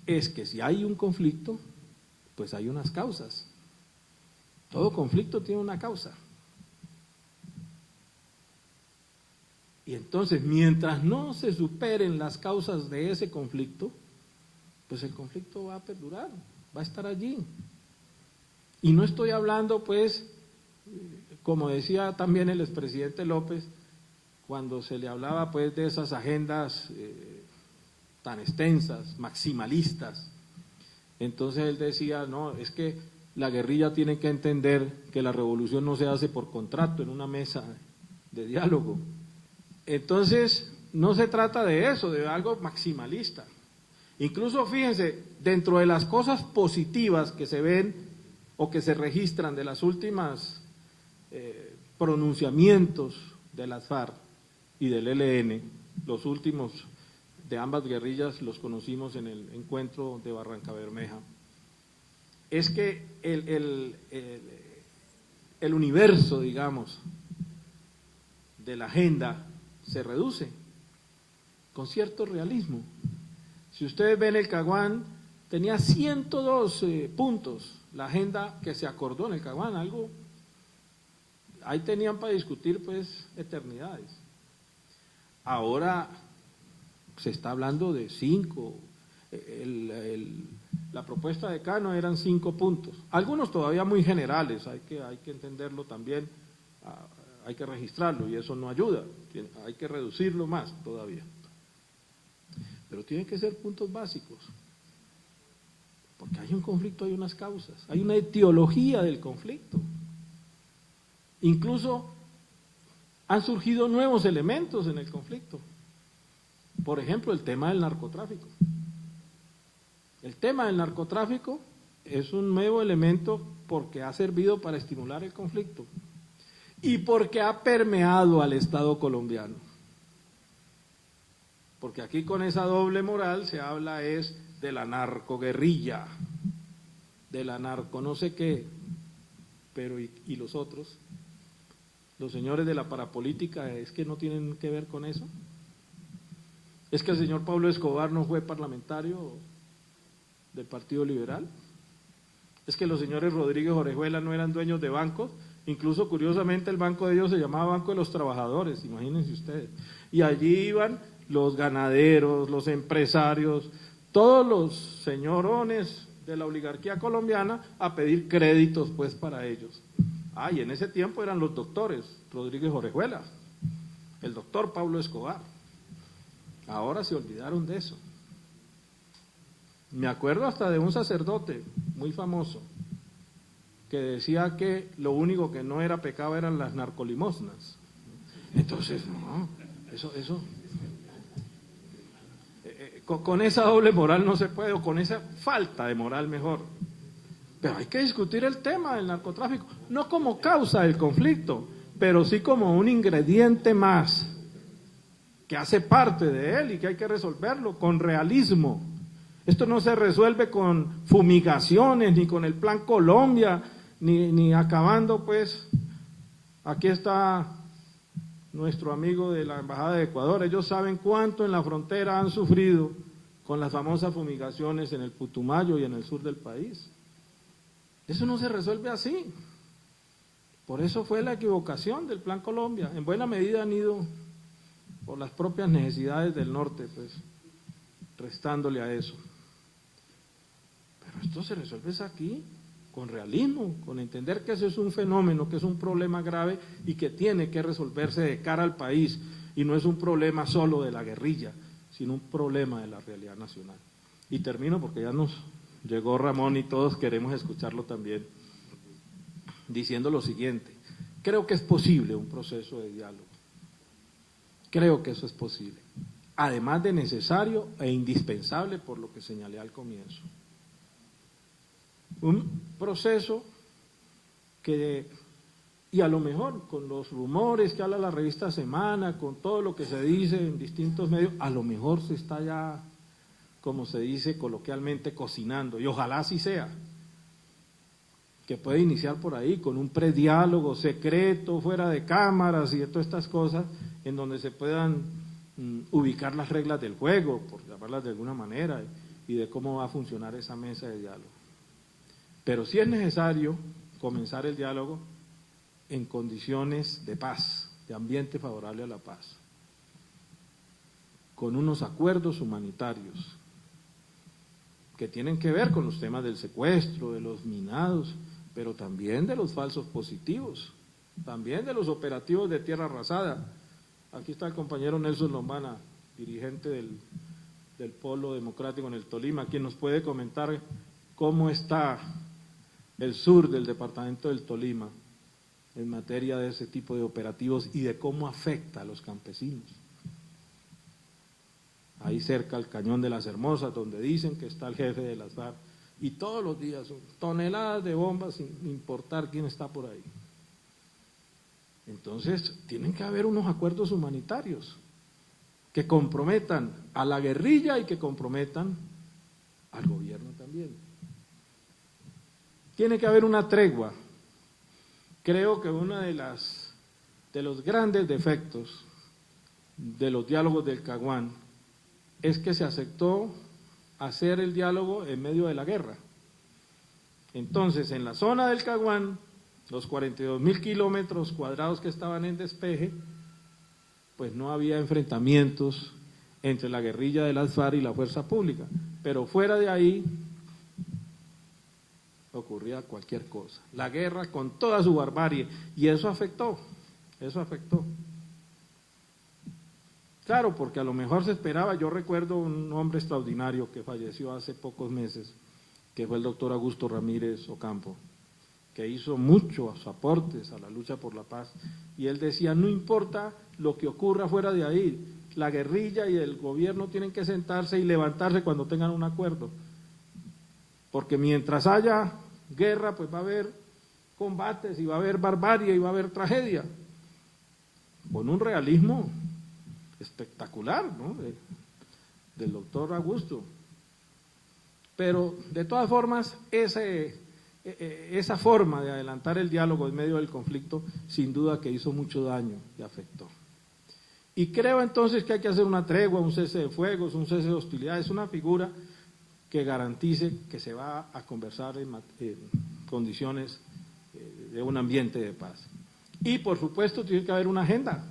es que si hay un conflicto, pues hay unas causas. Todo conflicto tiene una causa. Y entonces, mientras no se superen las causas de ese conflicto, pues el conflicto va a perdurar, va a estar allí. Y no estoy hablando, pues, como decía también el expresidente López, cuando se le hablaba, pues, de esas agendas tan extensas, maximalistas. Entonces él decía, no, es que la guerrilla tiene que entender que la revolución no se hace por contrato en una mesa de diálogo. Entonces, no se trata de eso, de algo maximalista. Incluso, fíjense, dentro de las cosas positivas que se ven o que se registran de las últimas pronunciamientos de las FARC y del ELN, los últimos de ambas guerrillas los conocimos en el encuentro de Barranca Bermeja, es que el universo, digamos, de la agenda se reduce con cierto realismo. Si ustedes ven el Caguán, tenía 102 puntos, la agenda que se acordó en el Caguán, algo, ahí tenían para discutir pues eternidades. ahora se está hablando de 5. La propuesta de Cano eran 5 puntos, algunos todavía muy generales, hay que entenderlo también, hay que registrarlo y eso no ayuda, hay que reducirlo más todavía. Pero tienen que ser puntos básicos, porque hay un conflicto, hay unas causas, hay una etiología del conflicto. Incluso han surgido nuevos elementos en el conflicto. Por ejemplo, el tema del narcotráfico. El tema del narcotráfico es un nuevo elemento porque ha servido para estimular el conflicto y porque ha permeado al Estado colombiano. Porque aquí con esa doble moral se habla es de la narcoguerrilla, de la narco no sé qué, pero ¿y los otros? Los señores de la parapolítica, ¿es que no tienen que ver con eso? ¿Es que el señor Pablo Escobar no fue parlamentario del Partido Liberal? ¿Es que los señores Rodríguez Orejuela no eran dueños de bancos? Incluso, curiosamente, el banco de ellos se llamaba Banco de los Trabajadores, imagínense ustedes. Y allí iban los ganaderos, los empresarios, todos los señorones de la oligarquía colombiana a pedir créditos pues para ellos. Y en ese tiempo eran los doctores Rodríguez Orejuela, el doctor Pablo Escobar. Ahora se olvidaron de eso. Me acuerdo hasta de un sacerdote muy famoso que decía que lo único que no era pecado eran las narcolimosnas. Entonces, no, eso con esa doble moral no se puede, o con esa falta de moral mejor. Pero hay que discutir el tema del narcotráfico, no como causa del conflicto, pero sí como un ingrediente más que hace parte de él y que hay que resolverlo con realismo. Esto no se resuelve con fumigaciones, ni con el Plan Colombia, ni acabando pues, aquí está nuestro amigo de la Embajada de Ecuador, ellos saben cuánto en la frontera han sufrido con las famosas fumigaciones en el Putumayo y en el sur del país. Eso no se resuelve así. Por eso fue la equivocación del Plan Colombia. En buena medida han ido por las propias necesidades del norte, pues, restándole a eso. Pero esto se resuelve aquí, con realismo, con entender que eso es un fenómeno, que es un problema grave y que tiene que resolverse de cara al país, y no es un problema solo de la guerrilla, sino un problema de la realidad nacional. Y termino porque ya nos llegó Ramón y todos queremos escucharlo también, diciendo lo siguiente: creo que es posible un proceso de diálogo, creo que eso es posible, además de necesario e indispensable por lo que señalé al comienzo. Un proceso que, y a lo mejor con los rumores que habla la revista Semana, con todo lo que se dice en distintos medios, a lo mejor se está ya, como se dice coloquialmente, cocinando, y ojalá así sea, que puede iniciar por ahí con un prediálogo secreto, fuera de cámaras y de todas estas cosas, en donde se puedan ubicar las reglas del juego, por llamarlas de alguna manera, y de cómo va a funcionar esa mesa de diálogo. Pero sí es necesario comenzar el diálogo en condiciones de paz, de ambiente favorable a la paz, con unos acuerdos humanitarios que tienen que ver con los temas del secuestro, de los minados, pero también de los falsos positivos, también de los operativos de tierra arrasada. Aquí está el compañero Nelson Lombana, dirigente del Polo Democrático en el Tolima, quien nos puede comentar cómo está el sur del departamento del Tolima en materia de ese tipo de operativos y de cómo afecta a los campesinos. Ahí cerca al Cañón de las Hermosas, donde dicen que está el jefe de las FARC, y todos los días son toneladas de bombas sin importar quién está por ahí. Entonces, tienen que haber unos acuerdos humanitarios que comprometan a la guerrilla y que comprometan al gobierno también. Tiene que haber una tregua. Creo que uno de los grandes defectos de los diálogos del Caguán es que se aceptó hacer el diálogo en medio de la guerra. Entonces, en la zona del Caguán, los 42.000 kilómetros cuadrados que estaban en despeje, pues no había enfrentamientos entre la guerrilla de las FARC y la fuerza pública, pero fuera de ahí ocurría cualquier cosa, la guerra con toda su barbarie, y eso afectó. Claro, porque a lo mejor se esperaba, yo recuerdo un hombre extraordinario que falleció hace pocos meses, que fue el doctor Augusto Ramírez Ocampo, que hizo muchos aportes a la lucha por la paz, y él decía, no importa lo que ocurra fuera de ahí, la guerrilla y el gobierno tienen que sentarse y levantarse cuando tengan un acuerdo, porque mientras haya guerra, pues va a haber combates, y va a haber barbarie, y va a haber tragedia, con un realismo espectacular, ¿no?, del doctor Augusto. Pero, de todas formas, esa forma de adelantar el diálogo en medio del conflicto, sin duda que hizo mucho daño y afectó. Y creo entonces que hay que hacer una tregua, un cese de fuegos, un cese de hostilidades, una figura que garantice que se va a conversar en condiciones de un ambiente de paz. Y, por supuesto, tiene que haber una agenda,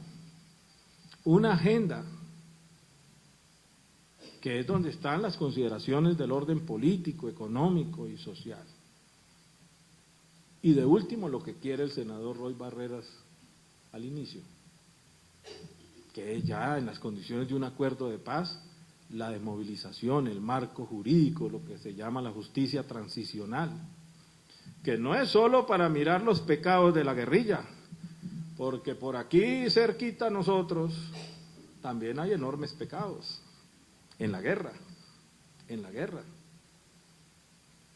que es donde están las consideraciones del orden político, económico y social. Y de último, lo que quiere el senador Roy Barreras al inicio, que es ya en las condiciones de un acuerdo de paz, la desmovilización, el marco jurídico, lo que se llama la justicia transicional, que no es solo para mirar los pecados de la guerrilla, porque por aquí cerquita a nosotros también hay enormes pecados. En la guerra,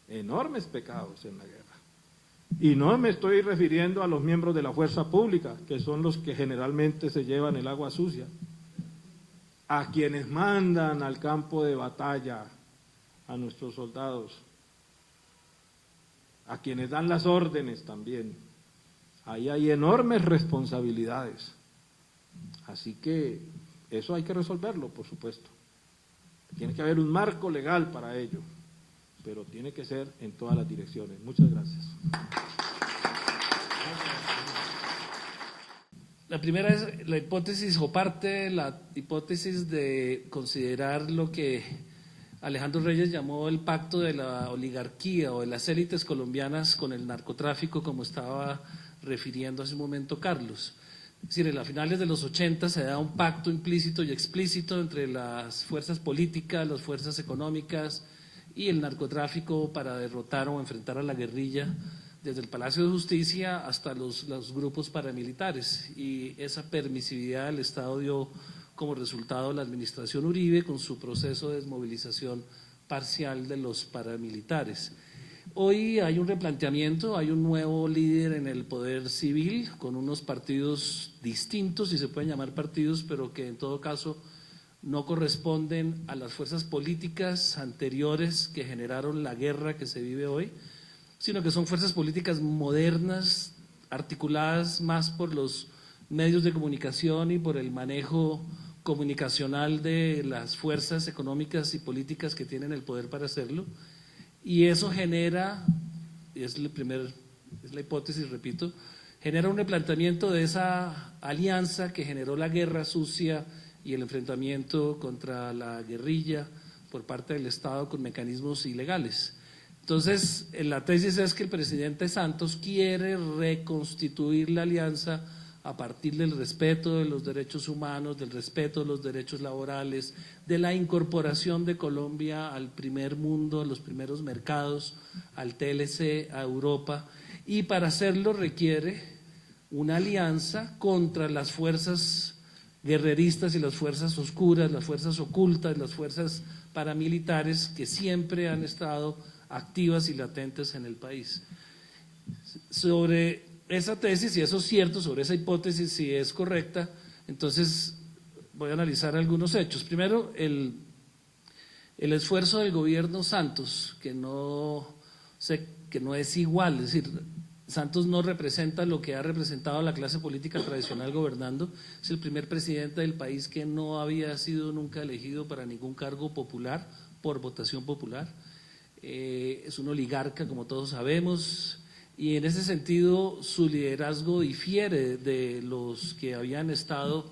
enormes pecados en la guerra. Y no me estoy refiriendo a los miembros de la fuerza pública, que son los que generalmente se llevan el agua sucia, a quienes mandan al campo de batalla a nuestros soldados, a quienes dan las órdenes también. Ahí hay enormes responsabilidades. Así que eso hay que resolverlo, por supuesto. Tiene que haber un marco legal para ello, pero tiene que ser en todas las direcciones. Muchas gracias. La primera es la hipótesis o parte de la hipótesis de considerar lo que Alejandro Reyes llamó el pacto de la oligarquía o de las élites colombianas con el narcotráfico, como estaba refiriendo hace un momento Carlos. Es decir, a finales de los 80 se da un pacto implícito y explícito entre las fuerzas políticas, las fuerzas económicas y el narcotráfico para derrotar o enfrentar a la guerrilla, desde el Palacio de Justicia hasta los grupos paramilitares. Y esa permisividad del Estado dio como resultado la administración Uribe con su proceso de desmovilización parcial de los paramilitares. Hoy hay un replanteamiento, hay un nuevo líder en el poder civil con unos partidos distintos, si se pueden llamar partidos, pero que en todo caso no corresponden a las fuerzas políticas anteriores que generaron la guerra que se vive hoy, sino que son fuerzas políticas modernas, articuladas más por los medios de comunicación y por el manejo comunicacional de las fuerzas económicas y políticas que tienen el poder para hacerlo. Y eso genera, y es la hipótesis, repito, genera un replanteamiento de esa alianza que generó la guerra sucia y el enfrentamiento contra la guerrilla por parte del Estado con mecanismos ilegales. Entonces, la tesis es que el presidente Santos quiere reconstituir la alianza a partir del respeto de los derechos humanos, del respeto de los derechos laborales, de la incorporación de Colombia al primer mundo, a los primeros mercados, al TLC, a Europa, y para hacerlo requiere una alianza contra las fuerzas guerreristas y las fuerzas oscuras, las fuerzas ocultas, las fuerzas paramilitares que siempre han estado activas y latentes en el país. Sobre esa tesis, si eso es cierto, sobre esa hipótesis, si es correcta, entonces voy a analizar algunos hechos. Primero, el esfuerzo del gobierno Santos, que no es igual, es decir, Santos no representa lo que ha representado la clase política tradicional gobernando, es el primer presidente del país que no había sido nunca elegido para ningún cargo popular, por votación popular, es un oligarca, como todos sabemos, y en ese sentido su liderazgo difiere de los que habían estado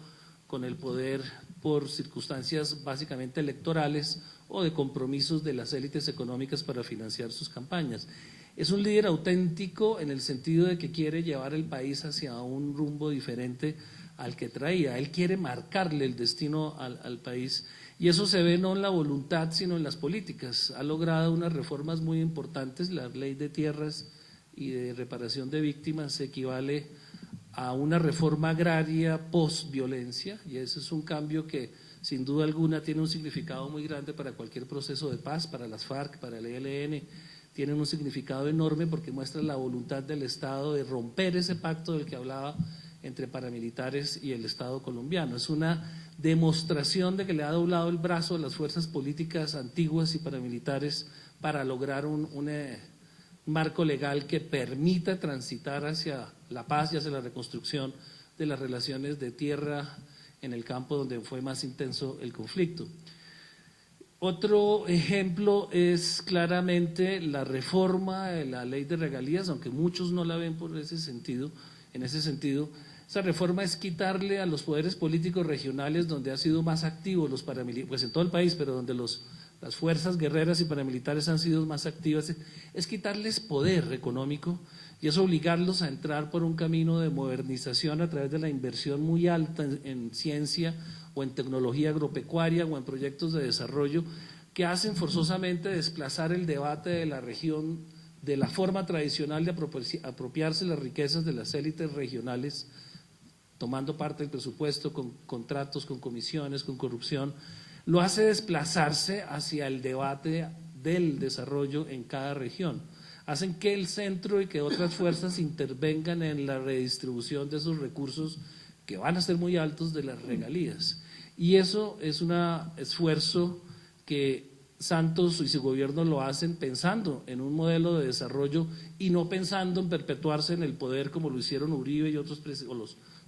con el poder por circunstancias básicamente electorales o de compromisos de las élites económicas para financiar sus campañas. Es un líder auténtico en el sentido de que quiere llevar el país hacia un rumbo diferente al que traía. Él quiere marcarle el destino al país y eso se ve no en la voluntad sino en las políticas. Ha logrado unas reformas muy importantes, la ley de tierras y de reparación de víctimas equivale a una reforma agraria post-violencia y ese es un cambio que sin duda alguna tiene un significado muy grande para cualquier proceso de paz, para las FARC, para el ELN, tienen un significado enorme porque muestra la voluntad del Estado de romper ese pacto del que hablaba entre paramilitares y el Estado colombiano. Es una demostración de que le ha doblado el brazo a las fuerzas políticas antiguas y paramilitares para lograr un marco legal que permita transitar hacia la paz y hacia la reconstrucción de las relaciones de tierra en el campo donde fue más intenso el conflicto. Otro ejemplo es claramente la reforma de la ley de regalías, aunque muchos no la ven por ese sentido, en ese sentido. Esa reforma es quitarle a los poderes políticos regionales donde ha sido más activos los paramilitares, pues en todo el país, pero donde las fuerzas guerreras y paramilitares han sido más activas, es quitarles poder económico y es obligarlos a entrar por un camino de modernización a través de la inversión muy alta en ciencia o en tecnología agropecuaria o en proyectos de desarrollo que hacen forzosamente desplazar el debate de la región de la forma tradicional de apropiarse las riquezas de las élites regionales, tomando parte del presupuesto con contratos, con comisiones, con corrupción, lo hace desplazarse hacia el debate del desarrollo en cada región. Hacen que el centro y que otras fuerzas intervengan en la redistribución de esos recursos que van a ser muy altos de las regalías. Y eso es un esfuerzo que Santos y su gobierno lo hacen pensando en un modelo de desarrollo y no pensando en perpetuarse en el poder como lo hicieron Uribe y otros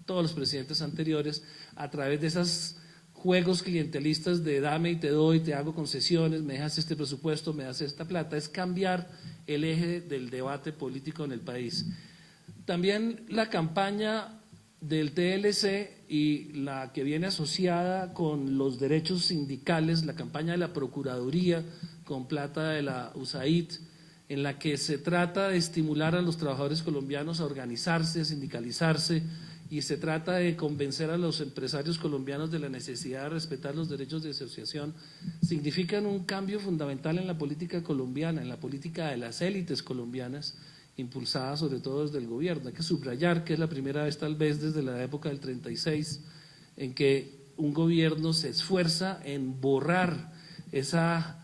todos los presidentes anteriores a través de esos juegos clientelistas de dame y te doy, te hago concesiones, me dejas este presupuesto, me das esta plata. Es cambiar el eje del debate político en el país. También la campaña del TLC y la que viene asociada con los derechos sindicales, la campaña de la Procuraduría con plata de la USAID, en la que se trata de estimular a los trabajadores colombianos a organizarse, a sindicalizarse, y se trata de convencer a los empresarios colombianos de la necesidad de respetar los derechos de asociación, significan un cambio fundamental en la política colombiana, en la política de las élites colombianas, impulsada sobre todo desde el gobierno. Hay que subrayar que es la primera vez tal vez desde la época del 36 en que un gobierno se esfuerza en borrar esa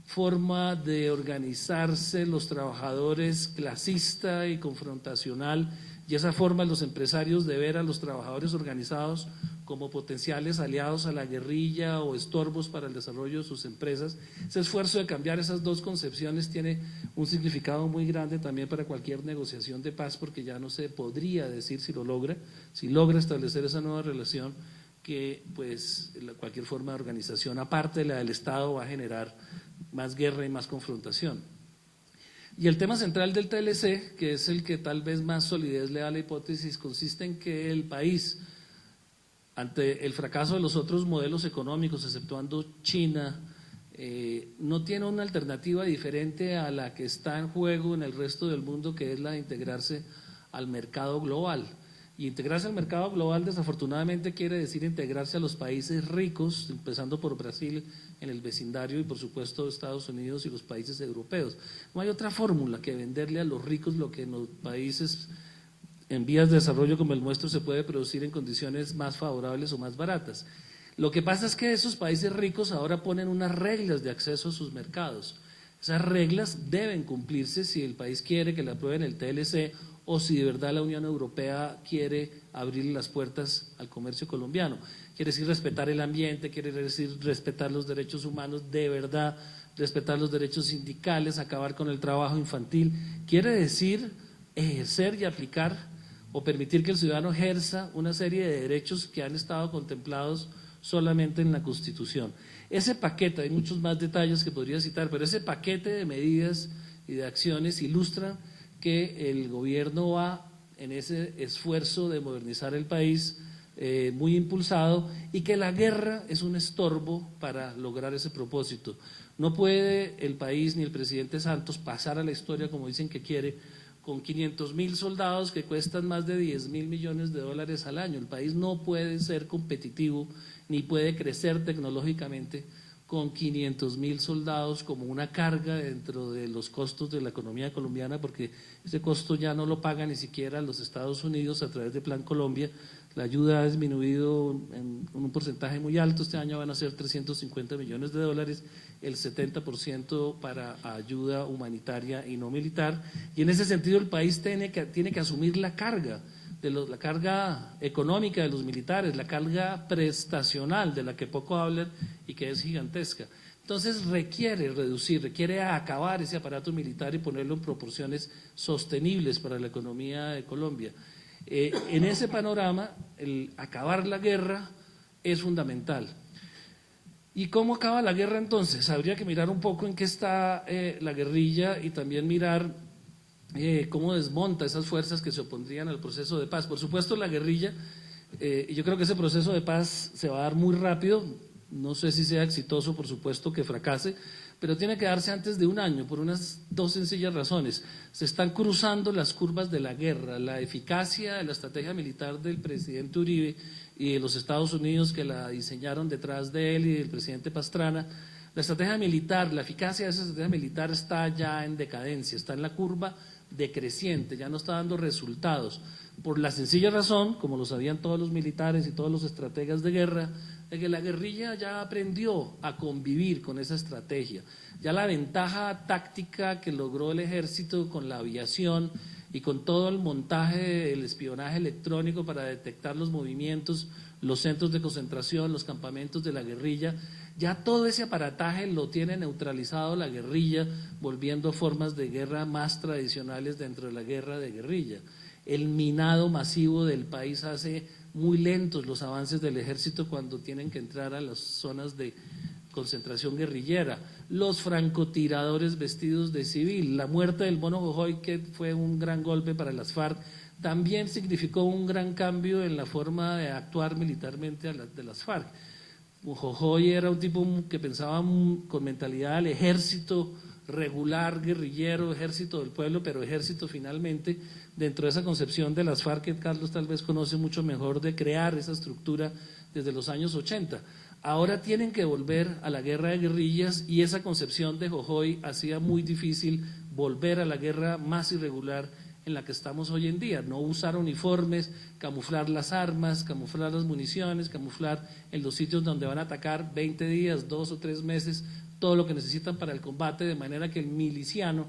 forma de organizarse los trabajadores clasista y confrontacional y esa forma de los empresarios de ver a los trabajadores organizados como potenciales aliados a la guerrilla o estorbos para el desarrollo de sus empresas. Ese esfuerzo de cambiar esas dos concepciones tiene un significado muy grande también para cualquier negociación de paz, porque ya no se podría decir si logra establecer esa nueva relación, que pues cualquier forma de organización aparte de la del Estado va a generar más guerra y más confrontación. Y el tema central del TLC, que es el que tal vez más solidez le da a la hipótesis, consiste en que el país, ante el fracaso de los otros modelos económicos, exceptuando China, no tiene una alternativa diferente a la que está en juego en el resto del mundo, que es la de integrarse al mercado global. Y integrarse al mercado global desafortunadamente quiere decir integrarse a los países ricos, empezando por Brasil en el vecindario y por supuesto Estados Unidos y los países europeos. No hay otra fórmula que venderle a los ricos lo que en los países en vías de desarrollo como el nuestro se puede producir en condiciones más favorables o más baratas. Lo que pasa es que esos países ricos ahora ponen unas reglas de acceso a sus mercados. Esas reglas deben cumplirse si el país quiere que le aprueben el TLC o si de verdad la Unión Europea quiere abrirle las puertas al comercio colombiano. Quiere decir respetar el ambiente, quiere decir respetar los derechos humanos, de verdad respetar los derechos sindicales, acabar con el trabajo infantil. Quiere decir ejercer y aplicar o permitir que el ciudadano ejerza una serie de derechos que han estado contemplados solamente en la Constitución. Ese paquete, hay muchos más detalles que podría citar, pero ese paquete de medidas y de acciones ilustra que el gobierno va en ese esfuerzo de modernizar el país muy impulsado, y que la guerra es un estorbo para lograr ese propósito. No puede el país ni el presidente Santos pasar a la historia, como dicen que quiere, con 500.000 soldados que cuestan más de 10.000 millones de dólares al año. El país no puede ser competitivo ni puede crecer tecnológicamente con 500.000 soldados como una carga dentro de los costos de la economía colombiana, porque ese costo ya no lo pagan ni siquiera los Estados Unidos a través de Plan Colombia. La ayuda ha disminuido en un porcentaje muy alto, este año van a ser 350 millones de dólares, el 70% para ayuda humanitaria y no militar, y en ese sentido el país tiene que asumir la carga, la carga económica de los militares, la carga prestacional de la que poco hablan y que es gigantesca. Entonces requiere acabar ese aparato militar y ponerlo en proporciones sostenibles para la economía de Colombia. En ese panorama, el acabar la guerra es fundamental. ¿Y cómo acaba la guerra entonces? Habría que mirar un poco en qué está la guerrilla y también mirar cómo desmonta esas fuerzas que se opondrían al proceso de paz. Por supuesto, la guerrilla, yo creo que ese proceso de paz se va a dar muy rápido, no sé si sea exitoso, por supuesto que fracase, pero tiene que darse antes de un año por unas dos sencillas razones. Se están cruzando las curvas de la guerra, la eficacia de la estrategia militar del presidente Uribe y de los Estados Unidos que la diseñaron detrás de él y del presidente Pastrana. La estrategia militar, la eficacia de esa estrategia militar está ya en decadencia, está en la curva decreciente, ya no está dando resultados, por la sencilla razón, como lo sabían todos los militares y todos los estrategas de guerra, de que la guerrilla ya aprendió a convivir con esa estrategia. Ya la ventaja táctica que logró el ejército con la aviación y con todo el montaje del espionaje electrónico para detectar los movimientos, los centros de concentración, los campamentos de la guerrilla, ya todo ese aparataje lo tiene neutralizado la guerrilla, volviendo a formas de guerra más tradicionales dentro de la guerra de guerrilla. El minado masivo del país hace muy lentos los avances del ejército cuando tienen que entrar a las zonas de concentración guerrillera. Los francotiradores vestidos de civil, la muerte del Mono Jojoy, que fue un gran golpe para las FARC, también significó un gran cambio en la forma de actuar militarmente de las FARC. Jojoy era un tipo que pensaba con mentalidad del ejército regular, guerrillero, ejército del pueblo, pero ejército finalmente, dentro de esa concepción de las FARC que Carlos tal vez conoce mucho mejor, de crear esa estructura desde los años 80. Ahora tienen que volver a la guerra de guerrillas y esa concepción de Jojoy hacía muy difícil volver a la guerra más irregular en la que estamos hoy en día, no usar uniformes, camuflar las armas, camuflar las municiones, camuflar en los sitios donde van a atacar 20 días, 2 o 3 meses, todo lo que necesitan para el combate, de manera que el miliciano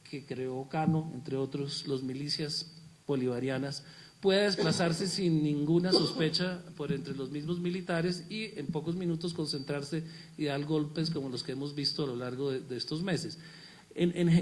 que creó Cano, entre otros los milicias bolivarianas, pueda desplazarse sin ninguna sospecha por entre los mismos militares y en pocos minutos concentrarse y dar golpes como los que hemos visto a lo largo de estos meses.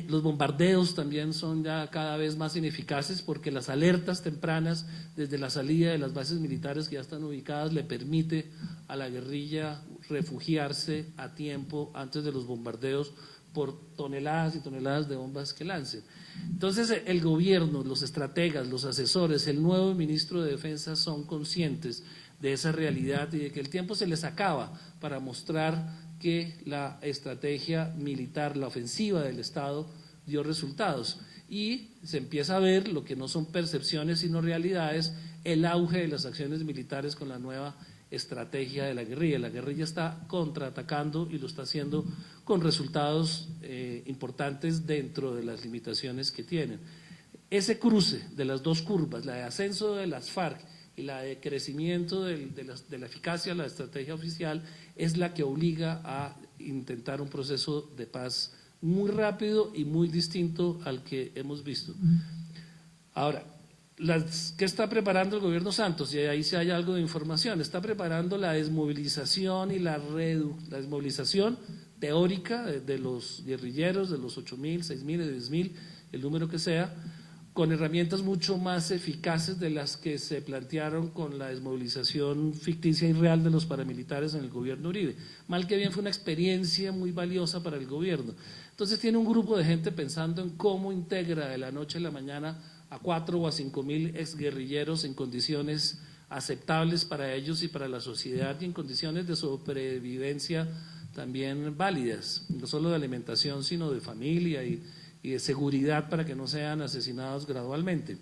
Los bombardeos también son ya cada vez más ineficaces porque las alertas tempranas desde la salida de las bases militares que ya están ubicadas le permite a la guerrilla refugiarse a tiempo antes de los bombardeos por toneladas y toneladas de bombas que lancen. Entonces el gobierno, los estrategas, los asesores, el nuevo ministro de Defensa son conscientes de esa realidad y de que el tiempo se les acaba para mostrar que la estrategia militar, la ofensiva del Estado dio resultados y se empieza a ver lo que no son percepciones sino realidades, el auge de las acciones militares con la nueva estrategia de la guerrilla. La guerrilla está contraatacando y lo está haciendo con resultados importantes dentro de las limitaciones que tienen. Ese cruce de las dos curvas, la de ascenso de las FARC y la de crecimiento de la eficacia de la estrategia oficial, es la que obliga a intentar un proceso de paz muy rápido y muy distinto al que hemos visto. Ahora, ¿qué está preparando el gobierno Santos? Y ahí sí hay algo de información. Está preparando la desmovilización y la desmovilización teórica de los guerrilleros, de los 8.000, 6.000, 10.000, el número que sea, con herramientas mucho más eficaces de las que se plantearon con la desmovilización ficticia y real de los paramilitares en el gobierno Uribe. Mal que bien fue una experiencia muy valiosa para el gobierno. Entonces tiene un grupo de gente pensando en cómo integra de la noche a la mañana a 4 o a 5.000 exguerrilleros en condiciones aceptables para ellos y para la sociedad y en condiciones de sobrevivencia también válidas, no solo de alimentación sino de familia y de seguridad para que no sean asesinados gradualmente.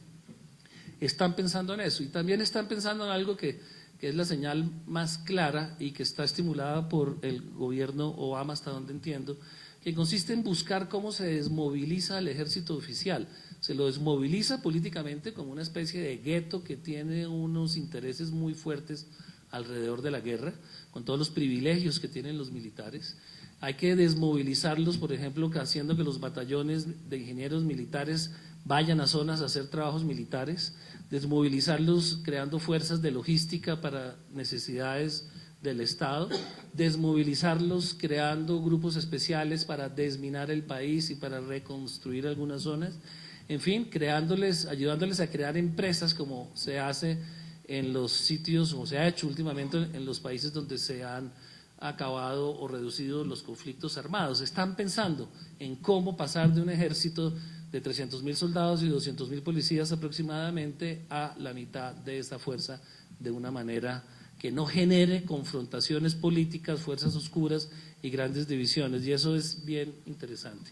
Están pensando en eso y también están pensando en algo que es la señal más clara y que está estimulada por el gobierno Obama, hasta donde entiendo, que consiste en buscar cómo se desmoviliza el ejército oficial. Se lo desmoviliza políticamente como una especie de gueto que tiene unos intereses muy fuertes alrededor de la guerra, con todos los privilegios que tienen los militares. Hay que desmovilizarlos, por ejemplo, haciendo que los batallones de ingenieros militares vayan a zonas a hacer trabajos militares, desmovilizarlos creando fuerzas de logística para necesidades del Estado, desmovilizarlos creando grupos especiales para desminar el país y para reconstruir algunas zonas, en fin, ayudándoles a crear empresas como se hace en los sitios, o se ha hecho últimamente en los países donde se han acabado o reducido los conflictos armados. Están pensando en cómo pasar de un ejército de 300.000 soldados y 200.000 policías aproximadamente a la mitad de esta fuerza de una manera que no genere confrontaciones políticas, fuerzas oscuras y grandes divisiones, y eso es bien interesante.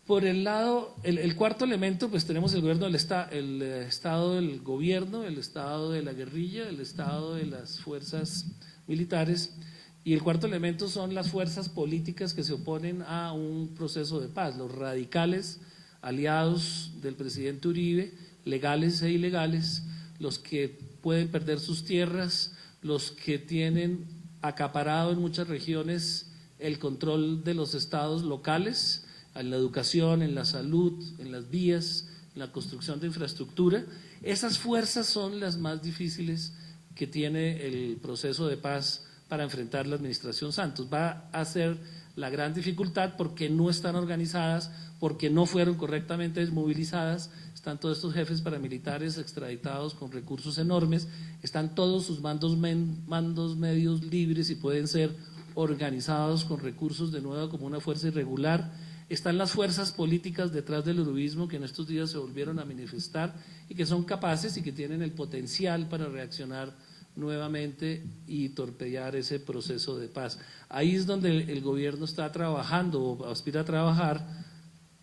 Por el lado, el cuarto elemento, pues tenemos el gobierno, el estado del gobierno, el estado de la guerrilla, el estado de las fuerzas militares, y el cuarto elemento son las fuerzas políticas que se oponen a un proceso de paz, los radicales, aliados del presidente Uribe, legales e ilegales, los que pueden perder sus tierras, los que tienen acaparado en muchas regiones el control de los estados locales, en la educación, en la salud, en las vías, en la construcción de infraestructura. Esas fuerzas son las más difíciles que tiene el proceso de paz para enfrentar la administración Santos. Va a ser la gran dificultad porque no están organizadas, porque no fueron correctamente desmovilizadas, están todos estos jefes paramilitares extraditados con recursos enormes, están todos sus mandos medios libres y pueden ser organizados con recursos de nuevo como una fuerza irregular. Están las fuerzas políticas detrás del uribismo que en estos días se volvieron a manifestar y que son capaces y que tienen el potencial para reaccionar nuevamente y torpedear ese proceso de paz. Ahí es donde el gobierno está trabajando o aspira a trabajar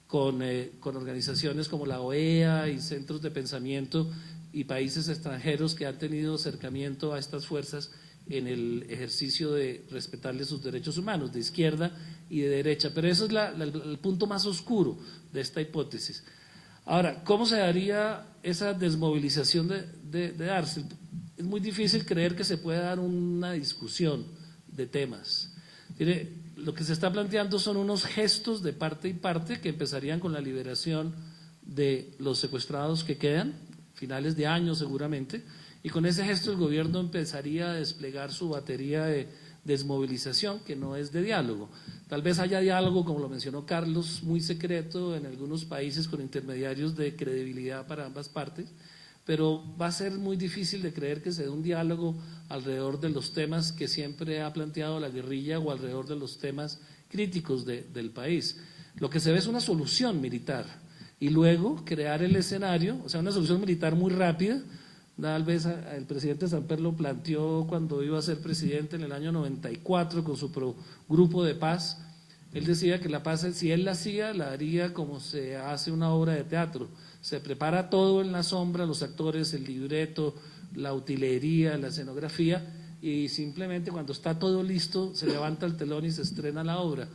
con organizaciones como la OEA y centros de pensamiento y países extranjeros que han tenido acercamiento a estas fuerzas en el ejercicio de respetarles sus derechos humanos, de izquierda y de derecha. Pero eso es el punto más oscuro de esta hipótesis. Ahora, ¿cómo se daría esa desmovilización de darse? Es muy difícil creer que se pueda dar una discusión de temas. Lo que se está planteando son unos gestos de parte y parte que empezarían con la liberación de los secuestrados que quedan, finales de año seguramente, y con ese gesto el gobierno empezaría a desplegar su batería de desmovilización, que no es de diálogo. Tal vez haya diálogo, como lo mencionó Carlos, muy secreto en algunos países con intermediarios de credibilidad para ambas partes, pero va a ser muy difícil de creer que se dé un diálogo alrededor de los temas que siempre ha planteado la guerrilla o alrededor de los temas críticos del país. Lo que se ve es una solución militar y luego crear el escenario, o sea, una solución militar muy rápida. Tal vez el presidente Samper lo planteó cuando iba a ser presidente en el año 94 con su grupo de paz. Él decía que la paz, si él la hacía, la haría como se hace una obra de teatro. Se prepara todo en la sombra, los actores, el libreto, la utilería, la escenografía, y simplemente cuando está todo listo se levanta el telón y se estrena la obra.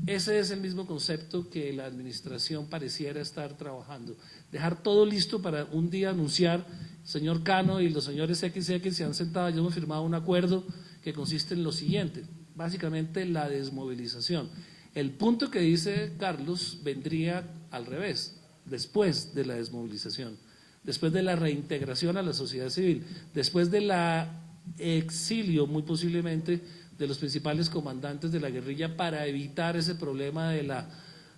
Ese es el mismo concepto que la administración pareciera estar trabajando. Dejar todo listo para un día anunciar, señor Cano y los señores XX se han sentado y hemos firmado un acuerdo que consiste en lo siguiente, básicamente la desmovilización. El punto que dice Carlos vendría al revés, después de la desmovilización, después de la reintegración a la sociedad civil, después de la exilio muy posiblemente de los principales comandantes de la guerrilla para evitar ese problema de la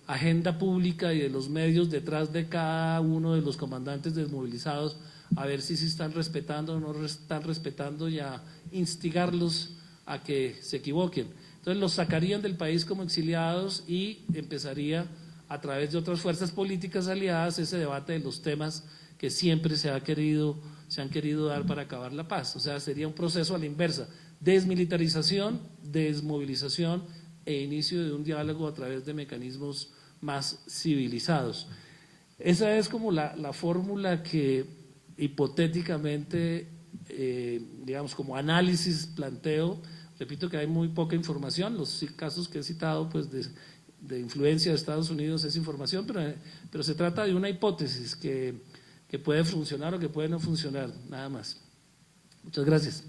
agenda pública y de los medios detrás de cada uno de los comandantes desmovilizados, a ver si se están respetando o no están respetando y a instigarlos a que se equivoquen. Entonces los sacarían del país como exiliados y empezaría a través de otras fuerzas políticas aliadas ese debate de los temas que siempre se ha querido se han querido dar para acabar la paz. O sea, sería un proceso a la inversa: desmilitarización, desmovilización e inicio de un diálogo a través de mecanismos más civilizados. Esa es como la fórmula que hipotéticamente, digamos, como análisis planteo. Repito que hay muy poca información, los casos que he citado pues de influencia de Estados Unidos es información, pero se trata de una hipótesis que puede funcionar o que puede no funcionar, nada más. Muchas gracias.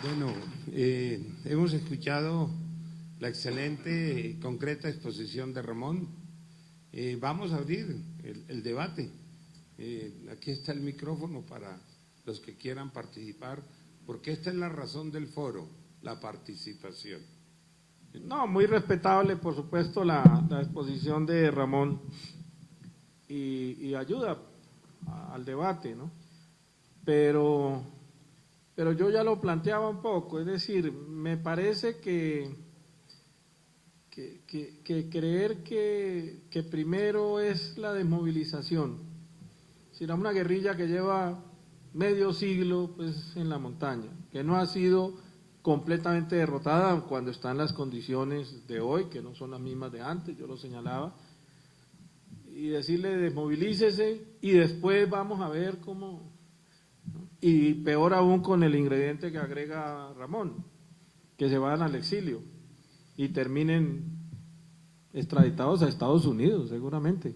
Bueno, hemos escuchado la excelente, concreta exposición de Ramón. Vamos a abrir el debate. Aquí está el micrófono para los que quieran participar, porque esta es la razón del foro, la participación. No, muy respetable, por supuesto, la exposición de Ramón y ayuda al debate, ¿no? Pero yo ya lo planteaba un poco, es decir, me parece que creer que primero es la desmovilización, si era una guerrilla que lleva medio siglo pues en la montaña, que no ha sido completamente derrotada cuando están las condiciones de hoy, que no son las mismas de antes, yo lo señalaba, y decirle desmovilícese y después vamos a ver cómo, ¿no? Y peor aún con el ingrediente que agrega Ramón, que se vayan al exilio y terminen extraditados a Estados Unidos seguramente.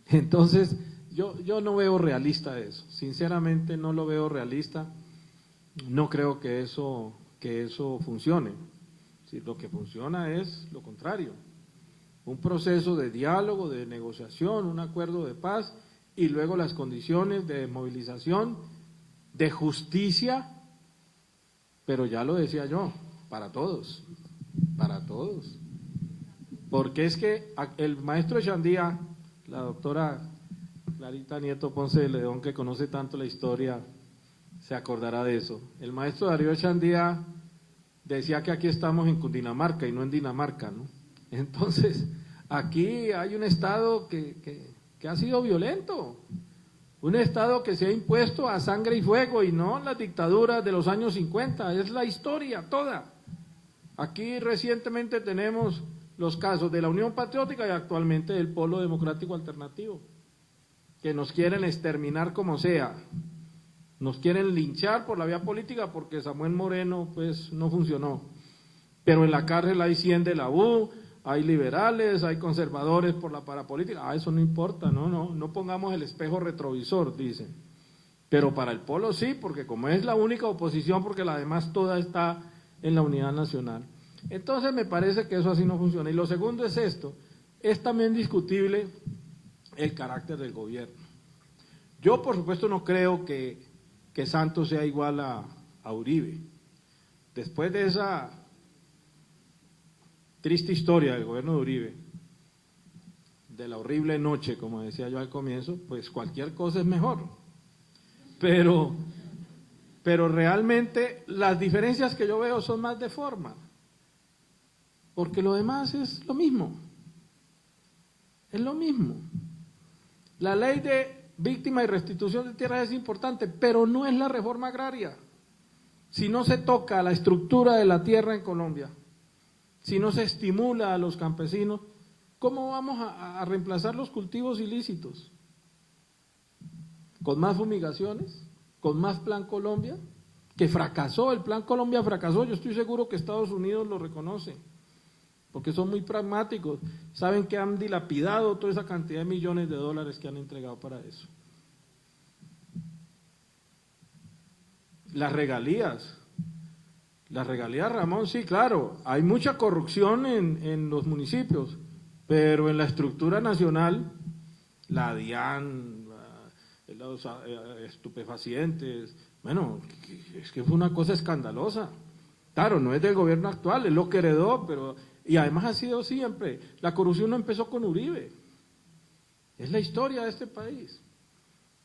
Entonces yo no veo realista eso, sinceramente no lo veo realista, no creo que eso funcione. Si lo que funciona es lo contrario, un proceso de diálogo, de negociación, un acuerdo de paz y luego las condiciones de movilización, de justicia, pero ya lo decía yo, para todos, porque es que el maestro Echandía, la doctora Clarita Nieto Ponce de León, que conoce tanto la historia, se acordará de eso. El maestro Darío Echandía decía que aquí estamos en Cundinamarca y no en Dinamarca, ¿no? Entonces, aquí hay un Estado que ha sido violento, un Estado que se ha impuesto a sangre y fuego y no las dictaduras de los años 50, es la historia toda. Aquí recientemente tenemos los casos de la Unión Patriótica y actualmente del Polo Democrático Alternativo, que nos quieren exterminar como sea, nos quieren linchar por la vía política porque Samuel Moreno pues no funcionó, pero en la cárcel hay 100 de la U, hay liberales, hay conservadores por la parapolítica, eso no importa, no pongamos el espejo retrovisor, dicen, pero para el Polo sí, porque como es la única oposición, porque la demás toda está en la unidad nacional. Entonces me parece que eso así no funciona. Y lo segundo es esto, es también discutible el carácter del gobierno. Yo por supuesto no creo que Santos sea igual a Uribe. Después de esa triste historia del gobierno de Uribe, de la horrible noche, como decía yo al comienzo, pues cualquier cosa es mejor. Pero realmente las diferencias que yo veo son más de forma, porque lo demás es lo mismo. Es lo mismo. La ley de víctima y restitución de tierras es importante, pero no es la reforma agraria. Si no se toca la estructura de la tierra en Colombia, si no se estimula a los campesinos, ¿cómo vamos a reemplazar los cultivos ilícitos? ¿Con más fumigaciones? ¿Con más Plan Colombia? Que fracasó, el Plan Colombia fracasó, yo estoy seguro que Estados Unidos lo reconoce, porque son muy pragmáticos, saben que han dilapidado toda esa cantidad de millones de dólares que han entregado para eso. Las regalías, Ramón, sí, claro, hay mucha corrupción en los municipios, pero en la estructura nacional, la DIAN, los estupefacientes, bueno, es que fue una cosa escandalosa. Claro, no es del gobierno actual, es lo que heredó, pero y además ha sido siempre. La corrupción no empezó con Uribe, es la historia de este país.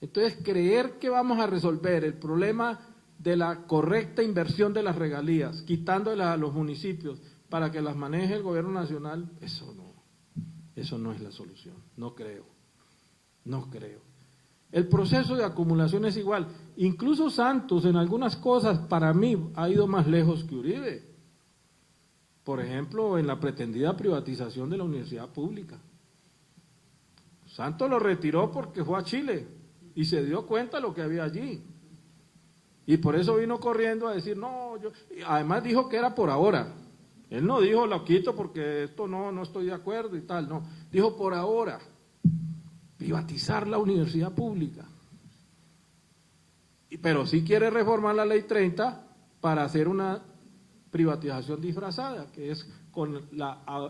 Entonces, creer que vamos a resolver el problema de la correcta inversión de las regalías, quitándolas a los municipios para que las maneje el gobierno nacional, eso no es la solución, no creo. El proceso de acumulación es igual. Incluso Santos en algunas cosas para mí ha ido más lejos que Uribe. Por ejemplo, en la pretendida privatización de la universidad pública. Santos lo retiró porque fue a Chile y se dio cuenta de lo que había allí. Y por eso vino corriendo a decir, no, yo, además dijo que era por ahora. Él no dijo, lo quito porque esto no estoy de acuerdo y tal, no. Dijo por ahora, privatizar la universidad pública. Pero sí quiere reformar la ley 30 para hacer una privatización disfrazada, que es con